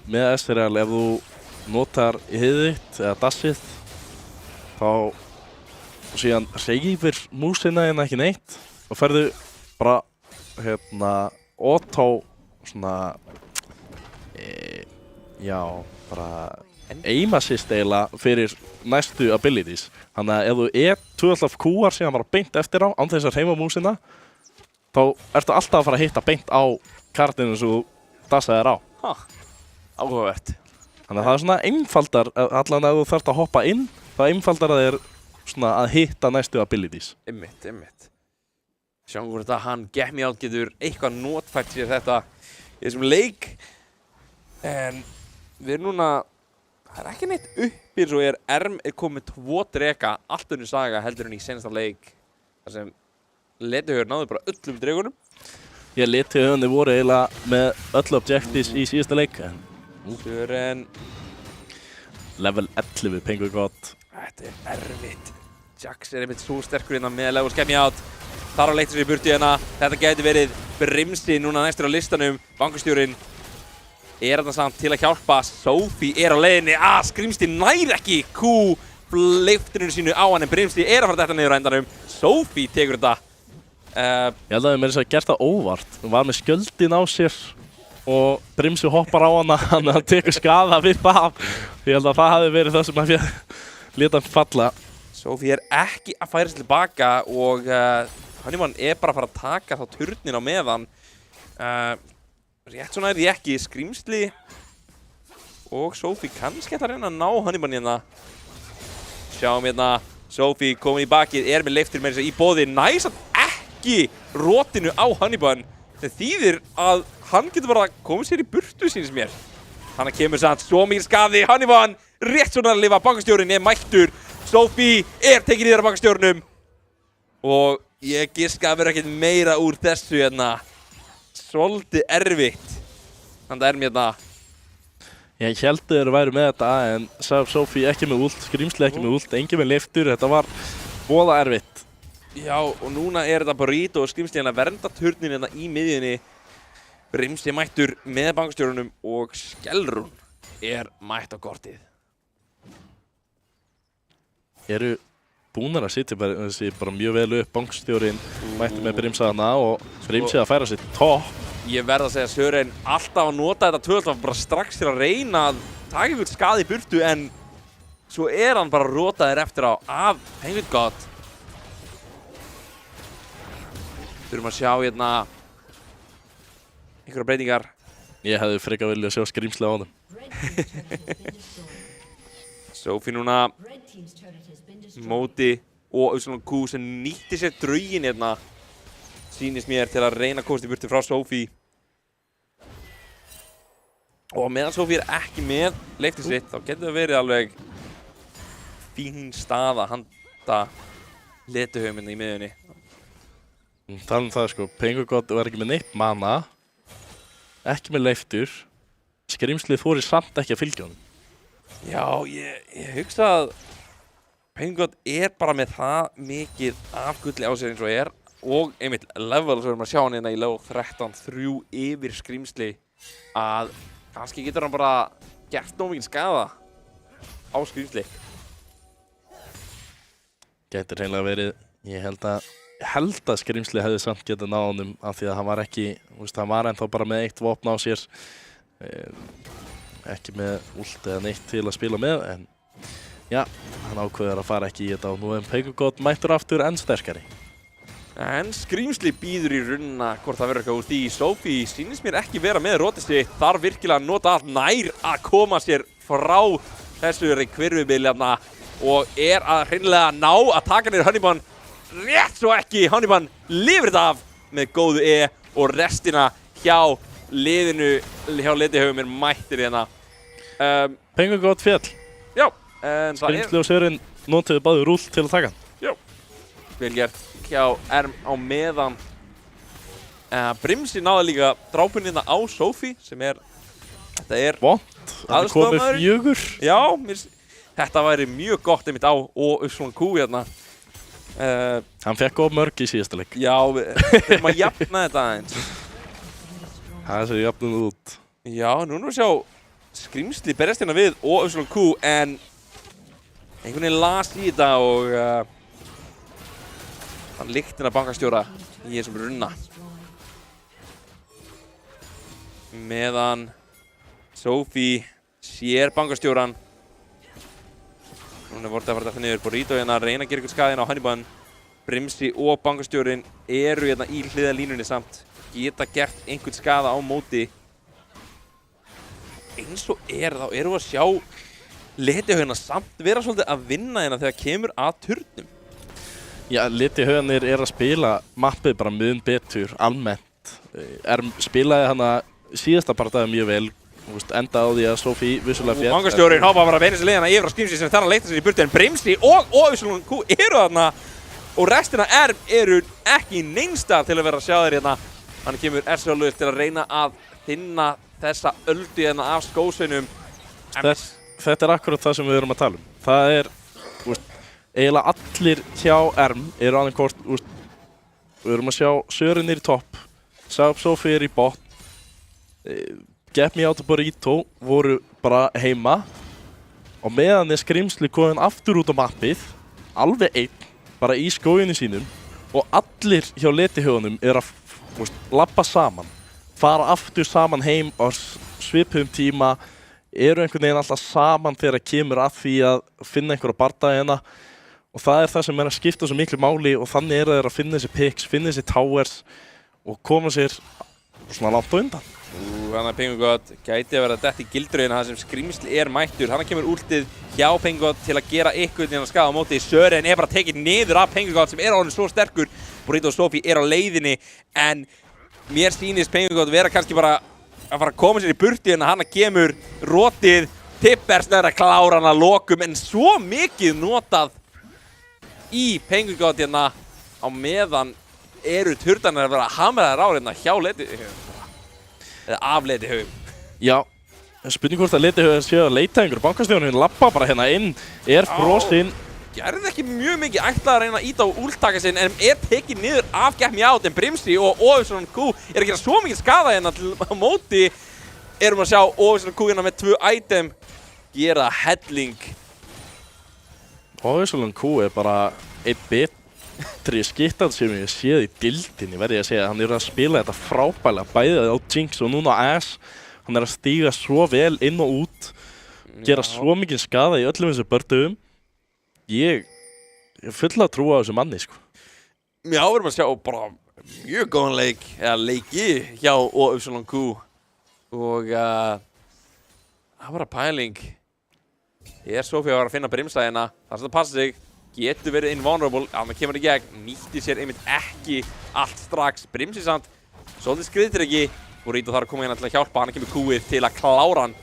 með Ezreal ef þú notar hið þitt eða dassið, þá og síðan hreyfir músina hérna ekki neitt og ferðu bara auto svona já, bara aim assist eiginlega fyrir næstu abilities. Þannig að ef þú tvöfaldar Q-ar síðan bara beint eftir á án þess að hreyfa músina, þá ertu alltaf að fara að hitta beint á kartinu sem þú dassaði þér á. Áhugavert. Þannig að það er svona einfaldar, allan ef þú þarft að hoppa inn, þá einfaldar það er svona að hitta næstu abilities. Einmitt. Sjáum hvort að hann get me out getur eitthvað notfært sér þetta í þessum leik. En við erum núna, það er ekki neitt uppir svo Erm er komið 2 drega, allt önnur saga heldur en í senasta leik. Þar sem letihaugurinn náðu bara öllum dregunum. Ég letihaugurinn voru eiginlega með öll objectives í síðasta leik. Sören. Level 11 Penguin God. Þetta er erfitt. Jax er einmitt svo sterkur hérna með Levels get me out. Þar á leiktir sér í burtu hérna. Þetta gæti verið brimsi núna næstur á listanum. Bankastjórinn er þarna samt til að hjálpa. Sophie er á leiðinni. Skrimsli nær ekki Q-leifturinn sínu á hann en Brimsli er að fara þetta niður á endanum. Sophie tekur þetta. Ég held að mér þess að gert það óvart. Hún var með skjöldin á sér og Brimsi hoppar á hana, hann tekur skaða við það. Ég held að það hafi verið það sem hann lét hann falla. Sophie er ekki að færa sér tilbaka og Honeybun er bara að fara að taka þá turnin á meðan. Rétt svona er því ekki skrímsli og Sophie kannski ætla að reyna að ná Honeybun hérna. Sjáum hérna Sophie komin í bakið, með leiftur með þess að í boði, næs ekki rotinu á Hannibal. Það þýðir að hann getur bara komið sér í burtu sínst mér. Hann kemur samt svo mikið skaði, Hannibal rétt svona að lifa, bankastjórinn mættur. Sophie tekin í þeirra bankastjórnum. Og ég giska að vera ekkert meira úr þessu hérna. Svolítið erfitt. Þannig mér hérna. Ég held að þeir væru með þetta en Sophie ekki með ult, Skrimsli ekki með ult, engin með leiftur, þetta var voða erfitt. Já, og núna þetta Burrito og Skrimsli hérna vernda turnin hérna í miðjunni. Brimsi mættur með bankastjórunum og Skellrún mætt á kortið. Eru búnar að sitja bara mjög vel upp, bankastjórinn mættur með Brimsaðana og Brimsi að færa sitt topp. Ég verð að segja Sören alltaf að nota þetta tvöld bara strax til að reyna að taka ykkur skaði í burtu en svo hann bara rotaðir eftir á af Penguin God. Þurfum að sjá hérna einhverja breytingar. Ég hefði frekar viljað sjá Skrimsli á honum. Sophie núna móti og svona Q sem nýtti sér draugin hérna. Sýnist mér til að reyna að komast í burtu frá Sophie. Og meðan Sophie ekki með leiftur sitt, þá getur það verið alveg fín staða handa letuhauminni í miðjunni. Talum það sko, Penguin God var ekki með neitt mana, ekki með leiftur, Skrimslið fór samt ekki að fylgja honum. Já, ég hugsa að Penguin God bara með það mikið af gulli á sér eins og og einmitt level sem við erum að sjá hann hérna í level 13-3 yfir Skrimsli að kannski getur hann bara gert nóg mikið skaða á Skrimsli. Getur hreinlega verið, ég held að Skrimsli hefði samt getað náð honum af því að hann var ekki, hann var ennþá bara með eitt vopn á sér, ekki með ult eða neitt til að spila með en já, hann ákveður að fara ekki í þetta og nú Penguin God mættur aftur enn sterkari. En Skrimsli býður í runna hvort það verður eitthvað úr því. Sophie sýnist mér ekki vera með rotið sitt. Þarf virkilega að nota allt nær að koma sér frá þessu hverfubili og að hreinlega ná að taka niður Hannibal. Rétt svo ekki, Hannibal lifir þetta af með góðu og restina hjá liðinu, hjá letihaugum mættir hérna. Penguin God fjall. Já, en það Skrimsli og Sören notuðu báður rúll til að taka hann. Já, vel gert hjá á meðan Brimsi náði líka drápun hérna á Sophie sem þetta vont, hann komið 4. Já, þetta væri mjög gott einmitt á og svona Q hérna. Hann fekk of mörg í síðasta leik. Já, við þurfum að jafna þetta aðeins. Það séu jafnum út. Já, núna við sjá Skrimsli berjast hérna við og svona Q en einhvern veginn las í þetta og hann lyktina bankastjóra í þessum runna. Meðan Sophie sér bankastjóran. Núna voru það að fara niður Burrito hérna að reyna að gera ykkur skaðinn á Hannibal. Brimsi og bankastjórin hérna í hliðarlínunni samt. Geta gert einhvern skaða á móti. Eins og þá erum við að sjá letihaugana samt vera svolítið að vinna hérna þegar kemur að turnum. Já, letihaugannir að spila mappið bara mun betur, almennt. Spilaði hana síðasta partaði mjög vel, endaði á því að Sophie vissulega fjall. Bankastjórinn hópa bara að beina sér leiðina yfir á Skrimsli sem þarf að leita sér í burtu en Brimsi og vissulega Q eru þarna og restina eru ekki neinsta til að vera að sjá þér hérna. Hann kemur sjálfur til að reyna að finna þessa öldu hérna af skósveinum. Þetta akkurat það sem við erum að tala um. Það eiginlega allir hjá eru annarkort, við erum að sjá Sören í topp, Sophie í botn, Get Me Out of Burrito voru bara heima og meðan Skrimsli komin aftur út á mappið, alveg einn, bara í skóginni sínum og allir hjá letihaugunum að labba saman, fara aftur saman heim á svipuðum tíma, eru einhvern veginn alltaf saman þegar kemur að því að finna einhverja bardaga hérna. Og það það sem að skipta svo miklu máli og þannig þeir að finna þessi picks, finna þessi towers og koma sér svona langt á undan. Þannig að Penguin gæti að vera dett í gildröðina þar sem skrimsli mættur. Þannig kemur últið hjá Penguin til að gera ykkur til að skaða á móti. Sören bara tekið niður af Penguin sem orðinn svo sterkur. Burrito og Sophie á leiðinni en mér sýnist Penguin vera kannski bara að fara að koma sér í burti en hann kemur rotið. Tippers að klára hann að lokum en svo mikið notað í Penguin hérna á meðan eru turdarnir að vera hamraðar á hérna hjá leiti. Eða af leitihögum. Já, spurning hvort að leitihögum séu að leita einhverju bankastjónu, hún lappa bara hérna inn, frosinn. Gerði ekki mjög mikið ætlað að reyna að íta á últaka sinn en tekið niður af Get Me Out en Brimsey og Óvisson Q að gera svo mikið skada hérna til á móti. Erum að sjá Óvisson Q hérna með 2 item gera helling. Óvisson Q bara einn betri skittan sem ég séð í dildinni, verði ég að segja. Hann að spila þetta frábælega, bæðið á Jinx og núna á Ash. Hann að stíga svo vel inn og út, gera svo mikið skada í öllum þessu bördugum. Ég fulla að trúa á þessu manni, sko. Já, við erum að sjá bara mjög góðan leik, eða leiki hjá Óvisson Q. Og það var að pæling. Sophie var að finna brimstæðina, þar sem það passa sig. Getur verið invulnerable, hann kemur í gegn, nýtti sér einmitt ekki allt strax. Brimsey samt, svolítið skriðtir ekki. Burrito þarf að koma hérna til að hjálpa, hann kemur Q-ið til að klára hann.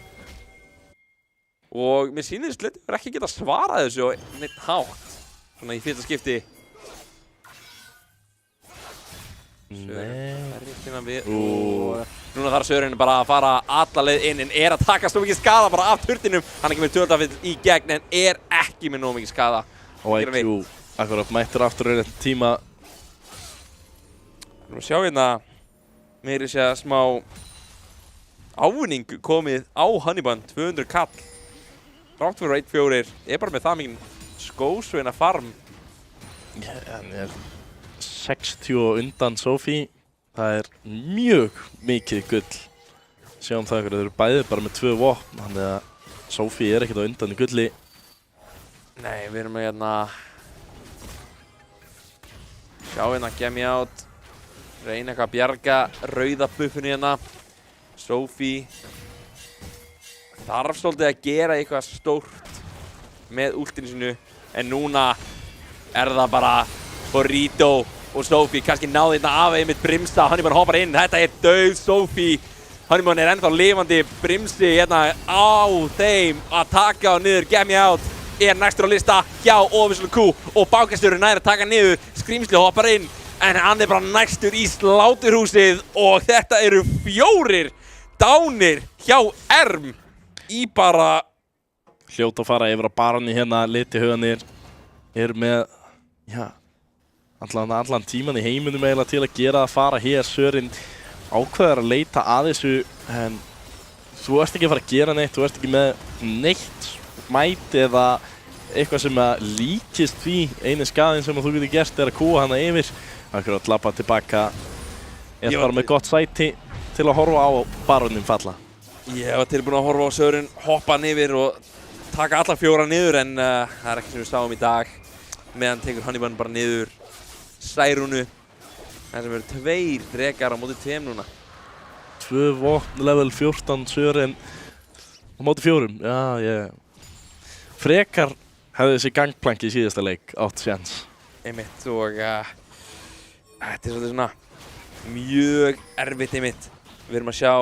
Og mér sýnist Litihaug ekki geta svarað þessu og neitt hátt. Svona í fyrsta skipti. Núna þarf Sören bara að fara alla leið inn en að taka svo mikið skada bara af turtinum. Hann kemur töldafinn í gegn en ekki með nóg mikið skada. Og IQ akkurat mættur aftur í tíma. Við erum að sjá hérna meiri segja smá ávinning komið á Honeyban, 200 kall. Rátt fyrir 1-4 bara með það mikið skósveina farm. Ja, hann 60 undan Sophie. Það mjög mikið gull. Sjáum það þeir eru bæðið bara með 2 vopn. Þannig að Sophie ekkert á undan í gulli. Nei, við erum með hérna sjá hérna Get Me Out reyna eitthvað að bjarga rauða buffunni hérna Sophie þarf svolítið að gera eitthvað stórt með últinu sinu en núna það bara Burrito og Sophie kannski náði hérna af einmitt Brimstey Honeyban hoppar inn, þetta dauð Sophie Honeyban ennþá lifandi Brimstey hérna á þeim að taka á niður Get Me Out næstur á lista hjá Óvisson Q og bankastjórinn nær að taka niður skrímsli hoppar inn en hann bara næstur í sláturhúsið og þetta eru 4 dánir hjá Erm í bara hljóta að fara yfir á barni hérna Litihaug með allan tíman í heiminum eiginlega til að gera að fara hér Sören ákveður að leita að þessu en þú ert ekki að fara að gera neitt, þú ert ekki með neitt mæti eða eitthvað sem líkist því eini skaðin sem þú getur gert að kúa hana yfir. Akkurat lappa tilbaka bara með gott sæti til að horfa á barónum falla. Ég var tilbúinn að horfa á Sören hoppa hann yfir og taka alla 4 niður en það ekki sem við sáum í dag meðan tekur Honeyban bara niður Særunu það sem eru 2 drekar á móti 2 núna. 2 vopn level 14 Sören á móti 4. Frekar hefði þessi gangplank í síðasta leik átt sjans. Einmitt og þetta svolítið svona mjög erfitt einmitt. Við erum að sjá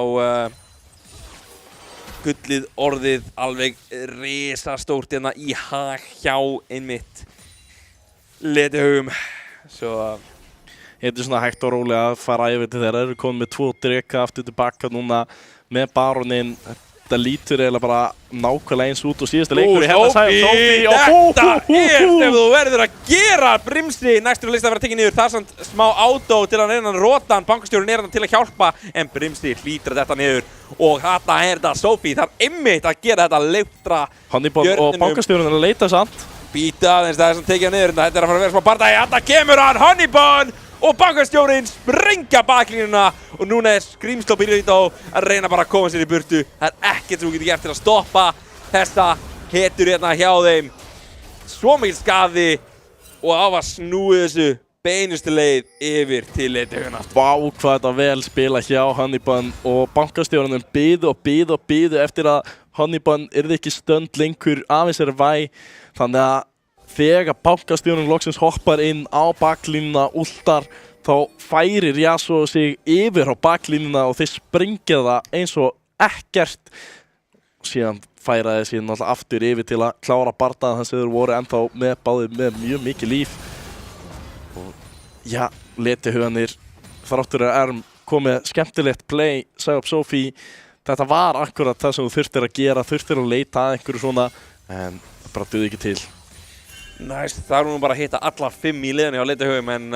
gullið orðið alveg risastórt hérna í hag hjá einmitt Litihaugum. Svo Þetta svona hægt og rólega að fara yfir til þeirra. Þeir eru komin með 2 dreka aftur tilbaka núna með baróninn. Þetta lítur eiginlega bara nákvæmlega eins út og síðasta leikur Sophie, þetta sem þú verður að gera Brimsey næstur á lista að vera tekið niður það er samt smá átó til að reyna að rota hann bankastjórinn hérna til að hjálpa en Brimsey hlýtur þetta niður og þarna þetta Sophie þarf einmitt að gera þetta leiftra Honeyban og bankastjórinn að leita samt býta aðeins það sem tekið niður þetta er að fara að vera smá bardagi þetta kemur hann Honeyban og bankastjórinn sprengja baklínuna og núna skrímsli og Burrito að reyna bara að koma sér í burtu. Það ekkert sem þú getur gert til að stoppa þessa hetur hérna hjá þeim. Svo mikil skaði og á að snúi þessu beinustu leið yfir til leiðtogana. Vá, hvað þetta vel spila hjá Honeybun og bankastjórunum biðu eftir að Honeybun yrði ekki stönd lengur af þessari væ. Þannig að þegar bankastjórun loksins hoppar inn á baklínuna, ultar, þá færir Yasuo sig yfir á baklínuna og þeir springja það eins og ekkert. Síðan færa þeir síðan alltaf aftur yfir til að klára bardaðan þess að þeir voru ennþá með mjög mikið líf. Og já, letihuganir þráttur að komið skemmtilegt play, sagði upp Sophie. Þetta var akkurat það sem þú þurftir að gera, þurftir að leita að einhverju svona, en það bara duði ekki til. Næst, það nú bara að hitta alla 5 í liðinu á leitahugum, en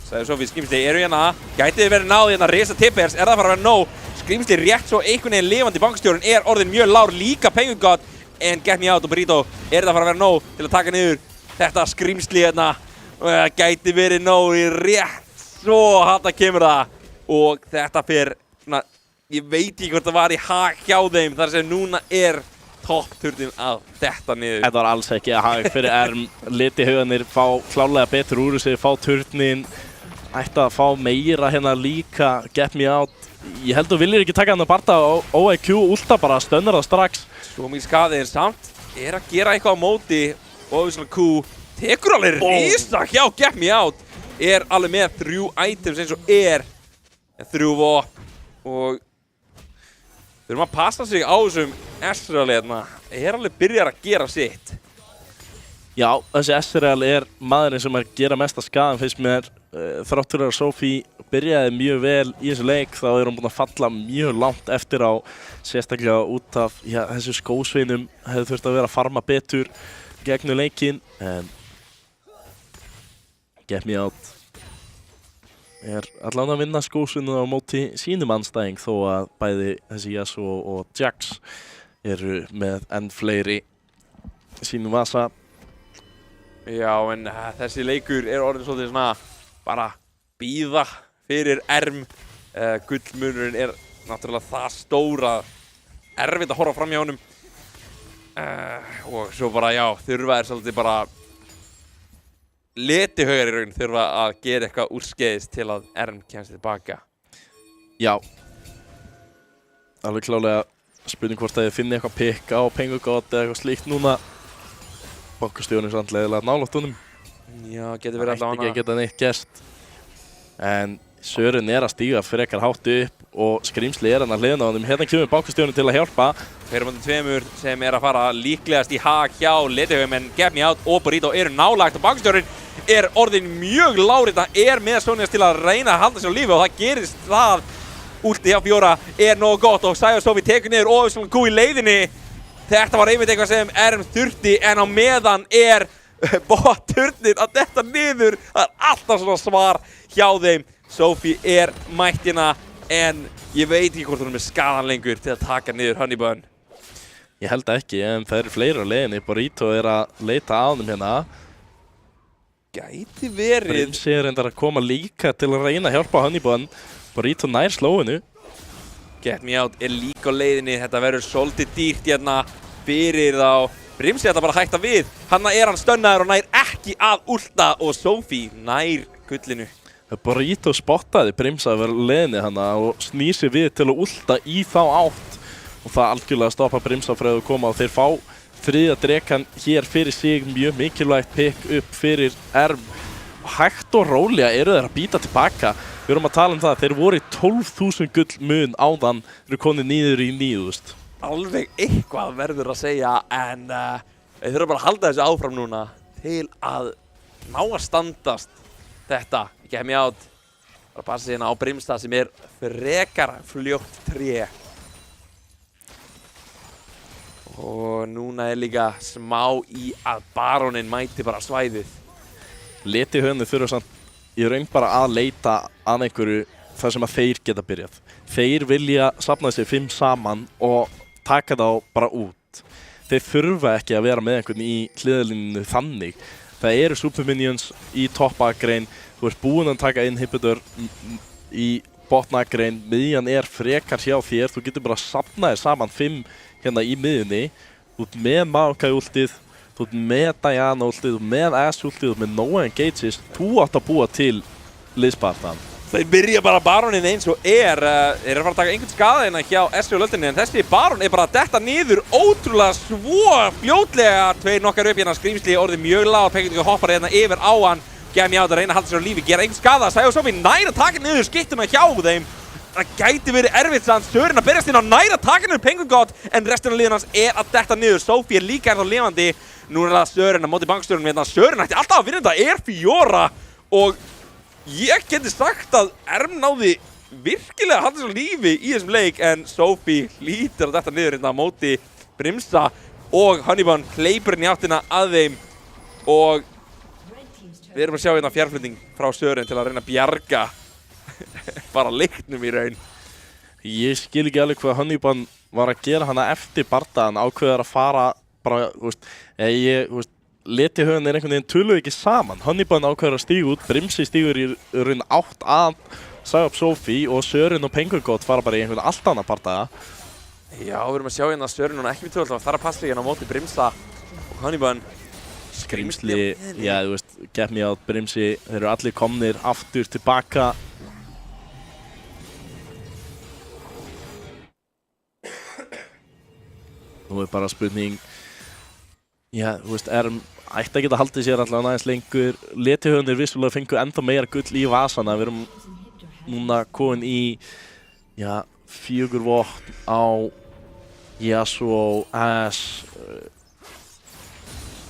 sagði Sophie, skrimsli eru hérna, gætið þið verið náðið hérna, risa tippers, það fara að vera nóg? Skrimsli rétt svo einhvern veginn lifandi bankastjórinn orðin mjög lár, líka Penguin God, en Get Me Out og Burrito, það fara að vera nóg til að taka niður þetta skrimsli hérna, gæti verið nóg í rétt, svo þarna kemur það, og þetta fyrir, svona, ég veit ekki hvort það var í hag hjá þeim, þar sem núna toppturnin að detta niður. Þetta var alls ekki að hag fyrir letihuganir fá klárlega betur úr þessu, fá turnin, ætti að fá meira hérna líka, Get Me Out. Ég held að þú viljir ekki taka hann að barta og OIQ ulta bara stönnur það strax. Svo mikið skaðið samt að gera eitthvað á móti og OIQ tekur alveg risa hjá Get Me Out. Alveg með 3 items eins og 3 vopn og þurfum að passa sig á þessum Ezreal-leðna. Alveg byrjar að gera sitt. Já, þessi Ezreal maðurinn sem gera mesta skaðan finnst mér. Þráttur að Sophie byrjaði mjög vel í þessu leik, þá hún búin að falla mjög langt eftir á, sérstaklega út af þessu skósveinum hefði þurft að vera að farma betur gegnum leikinn, en Get Me Out allan að vinna skósveinu á móti sínum andstæðing, þó að bæði þessi Yasuo og Jax eru með enn fleiri sínum vasa. Já, en þessi leikur orðin svolítið svona bara bíða fyrir gullmunurinn náttúrulega það stóra, erfitt að horfa fram hjá honum og svo bara þurfa svolítið bara letihaugar í raun þurfa að gera eitthvað úrskeiðis til að kemst tilbaka. Já, alveg klálega spurning hvort að þið finni eitthvað pick á Penguin God eða eitthvað slíkt núna. Bankastjórinn samt leiðilega nálægt honum. Já, getur verið allavega ætti ekki að geta neitt gerst. En Sören að stíga frekar hátt upp og skrimsli hann að hliðina á honum. Hérna kemur bankastjórinn til að hjálpa. 2 sem að fara líklegast í hag hjá letihugum, en Get Me Out og Burrito eru nálægt og bankastjórinn orðin mjög lárið. Það með Sonias til að reyna að halda sér á lífi og það gerist það. Últi hjá Fjóra nógu gott og Sævar Sophie tekur niður og OIQ í leiðinni. Þetta var einmitt eitthvað sem þurfti, en á meðan botturnin að detta niður. Það alltaf svona svar hjá þeim. Sophie mættina, en ég veit ekki hvort hún með skaðan lengur til að taka niður Honeybun. Ég held ekki, en það eru fleiri á leiðinni. Burrito að leita á honum hérna. Gæti verið. Brimsi reyndar að koma líka til að reyna að hjálpa Honeybun. Burrito nær slóinu. Get Me Out líka á leiðinni. Þetta verður svolítið dýrt hérna fyrir þá. Brimsi þetta bara hætta við. Hann stönnaður og nær ekki að ulta og Sophie nær gullinu. Burrito spottaði Brimsa að vera leiðinni hana og snýr sig við til að ulta í þá átt. Og það algjörlega stoppa Brimsa frá að koma og þeir fá þriðja drekan hér fyrir sig. Mjög mikilvægt pick upp fyrir Hægt og rólega eru þeir að býta tilbaka. Við erum að tala það, þeir voru í 12.000 gull mun áðan, þeir eru konið niður í 9.000. Alveg eitthvað verður að segja, en þeir þurfa bara að halda þessu áfram núna til að ná að standast þetta. Get Me Out bara passa hérna á Brimstad sem frekar fljótt tré. Og núna líka smá í að baróninn mæti bara svæðið. Letihaugarnir þurfa samt í raun bara að leita að einhverju þar sem að þeir geta byrjað. Þeir vilja safna sér 5 saman og taka þá bara út. Þeir þurfa ekki að vera með einhvern í hliðarlínunni þannig. Það eru superminions í toppagrein, þú ert búinn að taka inhibitor í botnagrein, miðjan frekar hjá þér, þú getur bara safnað þér saman 5 hérna í miðjunni, þú ert með Maokai-ultið, þú þú ert með Diana ultið, þú ert með Ashe ultið, þú ert með Noah Engages, þú átt að búa til liðspartan. Þeir byrja bara barónin eins og þeir eru að fara að taka einhvern skaða hérna hjá Esri og Löldinni, en þessi barón bara að detta niður ótrúlega svo fljótlega. Tveir nokkar upp hérna, Skrýmsli orðið mjög lág, Penguin hoppar hérna yfir á hann, Gemi á þetta að reyna að halda sér á lífi, gera einhvern skaða, Sævar Sophie nær að taka niður skyttuna hjá þeim. Það gæti verið erfitt sann, Sören að berjast inn á nær að taka niður Penguin God, en restin af liðan hans að detta niður. Sophie líka ennþá lifandi, nú það Sören á móti bankstjórnum hérna, Sören ætti alltaf að vinna þetta, Fiora og ég geti sagt að Erm náði virkilega að halda sér á lífi í þessum leik, en Sophie hlýtur að detta niður hérna á móti Brimsa og Honeybun hleypur inn í áttina að þeim og við erum að sjá hérna fjárflutning frá Sören til að reyna að bjarga bara leiknum í raun. Ég skil ekki alveg hvað Honeybun var að gera hana eftir bardagan, ákveður að fara bara, leti höfun einhvern veginn töluðu ekki saman. Honeybun ákveður að stíga út, Brimsi stígur í raun átt að Sævar Sophie og Sören og Penguin God fara bara í einhvern allt annað bardaga. Já, við erum að sjá hérna Sören núna ekki við tölu að fara að passa hérna á móti Brimsa og Honeybun. Skrýmsli, já, get me out, Brimsi, þeir eru allir komnir aftur tilbaka. Nú bara spurning, já, Erm ætti að geta haldið sér allavega aðeins lengur. Letihöfunir vissulega fengu ennþá meira gull í vasana. Við erum núna komin í, 4 vopn á Yasuo, Ashe,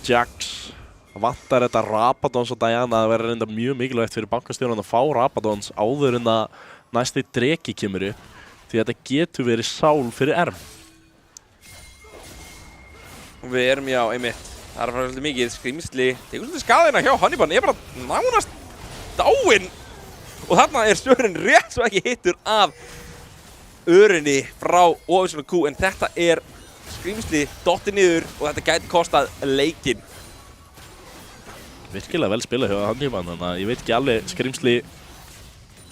Jax. Það vantar þetta Rabadons og Diana, það verður reynda mjög mikilvægt fyrir bankastjóran að fá Rabadons áður en að næsti dreki kemur upp, því þetta getur verið sál fyrir Erm. Við erum einmitt, það er að fara svolítið mikið, Skrýmsli tekur svolítið skaðina hjá Honeybun, bara nánast dáinn og þarna Sören rétt svo ekki hittur af örinni frá Óvisuna Q, en þetta Skrýmsli dottið niður og þetta gæti kostað leikinn. Virkilega vel spilað hjá Honeybun, þannig að ég veit ekki alveg, Skrýmsli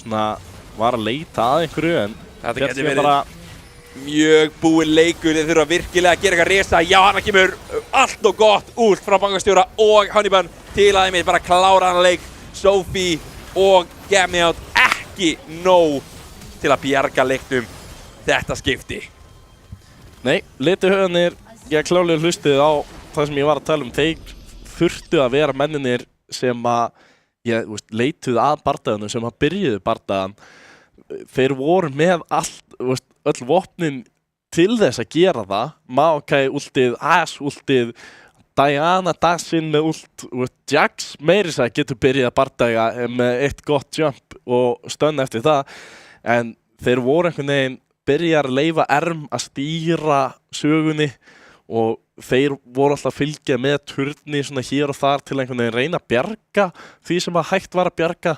var að leita að einhverju, en þetta gæti verið mjög búinn leikur. Þeir þurfa virkilega að gera eitthvað risa. Já, hann kemur allt og gott út frá bankastjóra og Honeybun til að einmitt bara klára hann leik. Sophie og Gemi Out ekki nóg til að bjarga leiknum þetta skipti. Nei, letihöfunir, ég klálega hlustið á það sem ég var að tala um. Þeir þurftu að vera menninir sem að leituðu að bardaganum, sem að byrjuðu bardagan. Þeir voru með öll vopnin til þess að gera það. Maokai ultið, Ashe ultið, Diana Dashin með ult, Jax meiri að getur byrjað bardaga með eitt gott jump og stönn eftir það. En þeir voru einhvern veginn byrjar að leyfa Erm að stýra sögunni og þeir voru alltaf að fylgja með turni svona hér og þar til einhvern veginn reyna að bjarga því sem að hægt var að bjarga.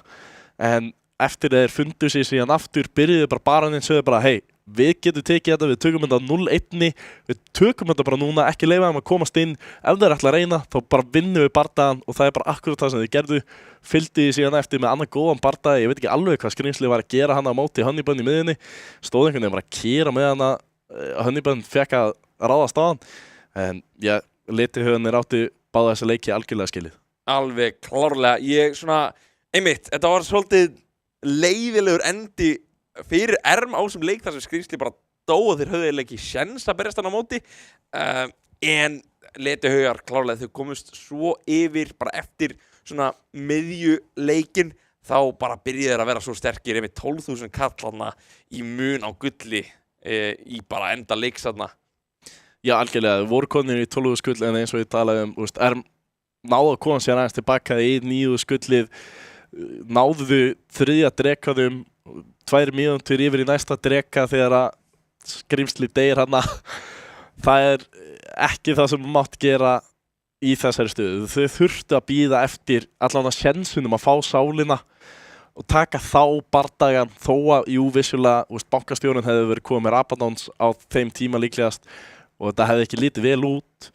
En eftir þeir fundu sig síðan aftur, byrjuðu bara baraninn, sögðu bara hei, við getum tekið þetta, við tökum þetta 0-1, við tökum þetta bara núna, ekki leyfa þeim að komast inn. Ef þeir ætla að reyna, þá bara vinnum við bardagan og það bara akkurat það sem þeir gerðu. Fylgdi síðan eftir með annan góðan bardaga, ég veit ekki alveg hvað Skrýmsli var að gera hann á móti Honeybun í miðjunni. Stóð einhvern veginn bara að kera með hana, Honeybun fekk að ráðast á hann. En letihöfunir áttu báða þessa leiki algjörlega skilið. Alveg klárlega, einmitt, þetta var svolítið leiðilegur endi fyrir Erm á þessum leik þar sem Skrýmsli bara dó og þeir höfðu eiginlega ekki séns að berjast hann á móti. En letihaugar klárlega, þau komust svo yfir bara eftir svona miðjuleikinn, þá bara byrjuðu þeir að vera svo sterkir með 12.000 kallarna í mun á gulli í bara enda leiksarna. Já, algjörlega, voru konir í 12 skull, en eins og ég talaði um, Erm náðu að koma sér aðeins tilbaka í 9 skullið, náðu þriðja drekaðum, 2 mínútur yfir í næsta dreka þegar að Skrýmsli deyr hana. Það ekki það sem mátt gera í þessari stöðu. Þau þurftu að bíða eftir allan að sjensunum að fá sálina og taka þá bardagan, þó að, vissulega, bankastjórinn hefði verið komið með Rabadons á þeim tíma líklegast og þetta hefði ekki lítið vel út,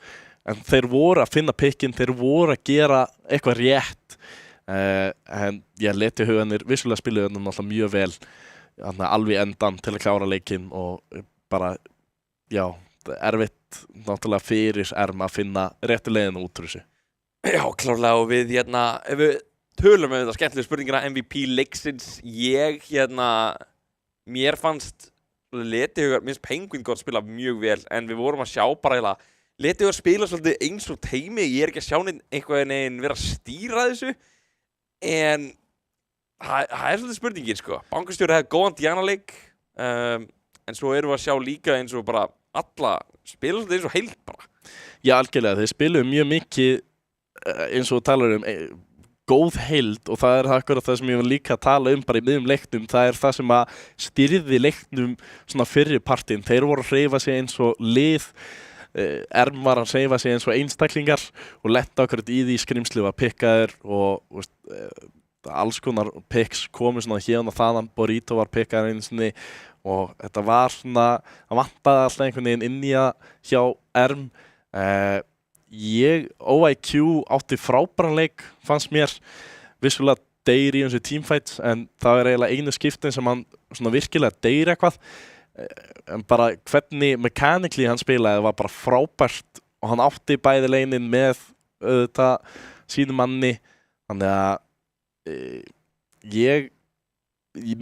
en þeir voru að finna pikkinn, þeir voru að gera eitthvað rétt. En letihaugarnir vissulega spiluðu þeim alltaf mjög vel alveg endan til að klára leikinn og bara, erfitt náttúrulega fyrir að finna réttu leiðina út úr þessu. Já, klárlega og við ef við tölum þetta skemmtilegu spurningina MVP leiksins, mér fannst Letihugar, minnst Penguin gott spila mjög vel, en við vorum að sjá bara Letihugar spila svolítið eins og teimi, ég ekki að sjá einhvern veginn vera að stýra þessu, en það svolítið spurningin, sko. Bankastjóri hefði góðan Diana-leik, en svo erum við að sjá líka eins og bara alla spila svolítið eins og heild bara. Já, algjörlega, þeir spiluðu mjög mikið eins og talar góð heild og það akkurat það sem ég var líka að tala bara í miðjum leiknum, það það sem að stýrði leiknum svona fyrri partinn, þeir voru að hreyfa sig eins og lið, var að hreyfa sig eins og einstaklingar og letta akkurat í því skrimsli var pikkaður og alls konar picks komu svona hérna og þaðan, Burrito var pikkaður einu sinni og þetta var svona, það vantaði alltaf einhvern veginn inn í hjá OIQ átti frábæran leik, fannst mér vissulega deyr í þessu teamfights en það eiginlega einu skiptin sem hann svona virkilega deyr eitthvað en bara hvernig mechanically hann spilaði var bara frábært og hann átti bæði leinin með auðvitað sínu manni þannig að ég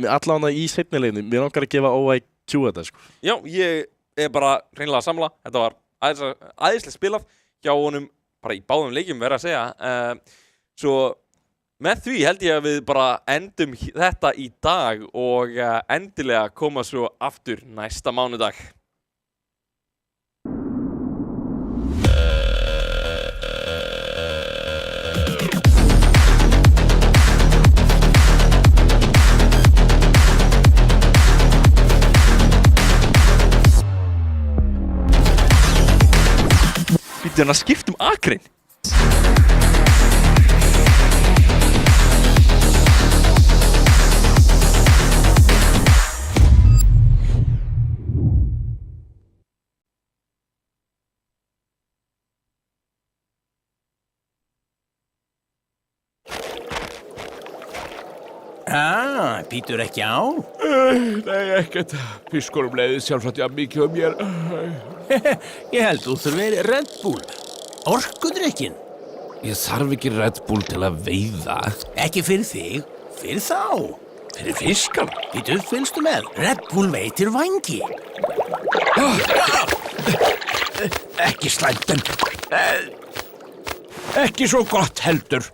allavega í seinni leinu mér langar að gefa OIQ þetta sko. Já, ég bara hreinlega að samla, þetta var æðislega spilað hjá honum bara í báðum leikjum verið að segja svo með því held ég að við bara endum þetta í dag og endilega koma svo aftur næsta mánudag. Býttu hann að skipta akrein? Býtur ekki á? Nei, ekkert. Fiskunum leiðið sjálfsagt jafn mikið mér. Ég held þú þurfir Red Bull. Orkudrykkin. Ég þarf ekki Red Bull til að veiða. Ekki fyrir þig, fyrir þá. Fyrir fiskana. Býtu, fylgstu með. Red Bull veitir vængi. Ekki slæmt en... Ekki svo gott heldur.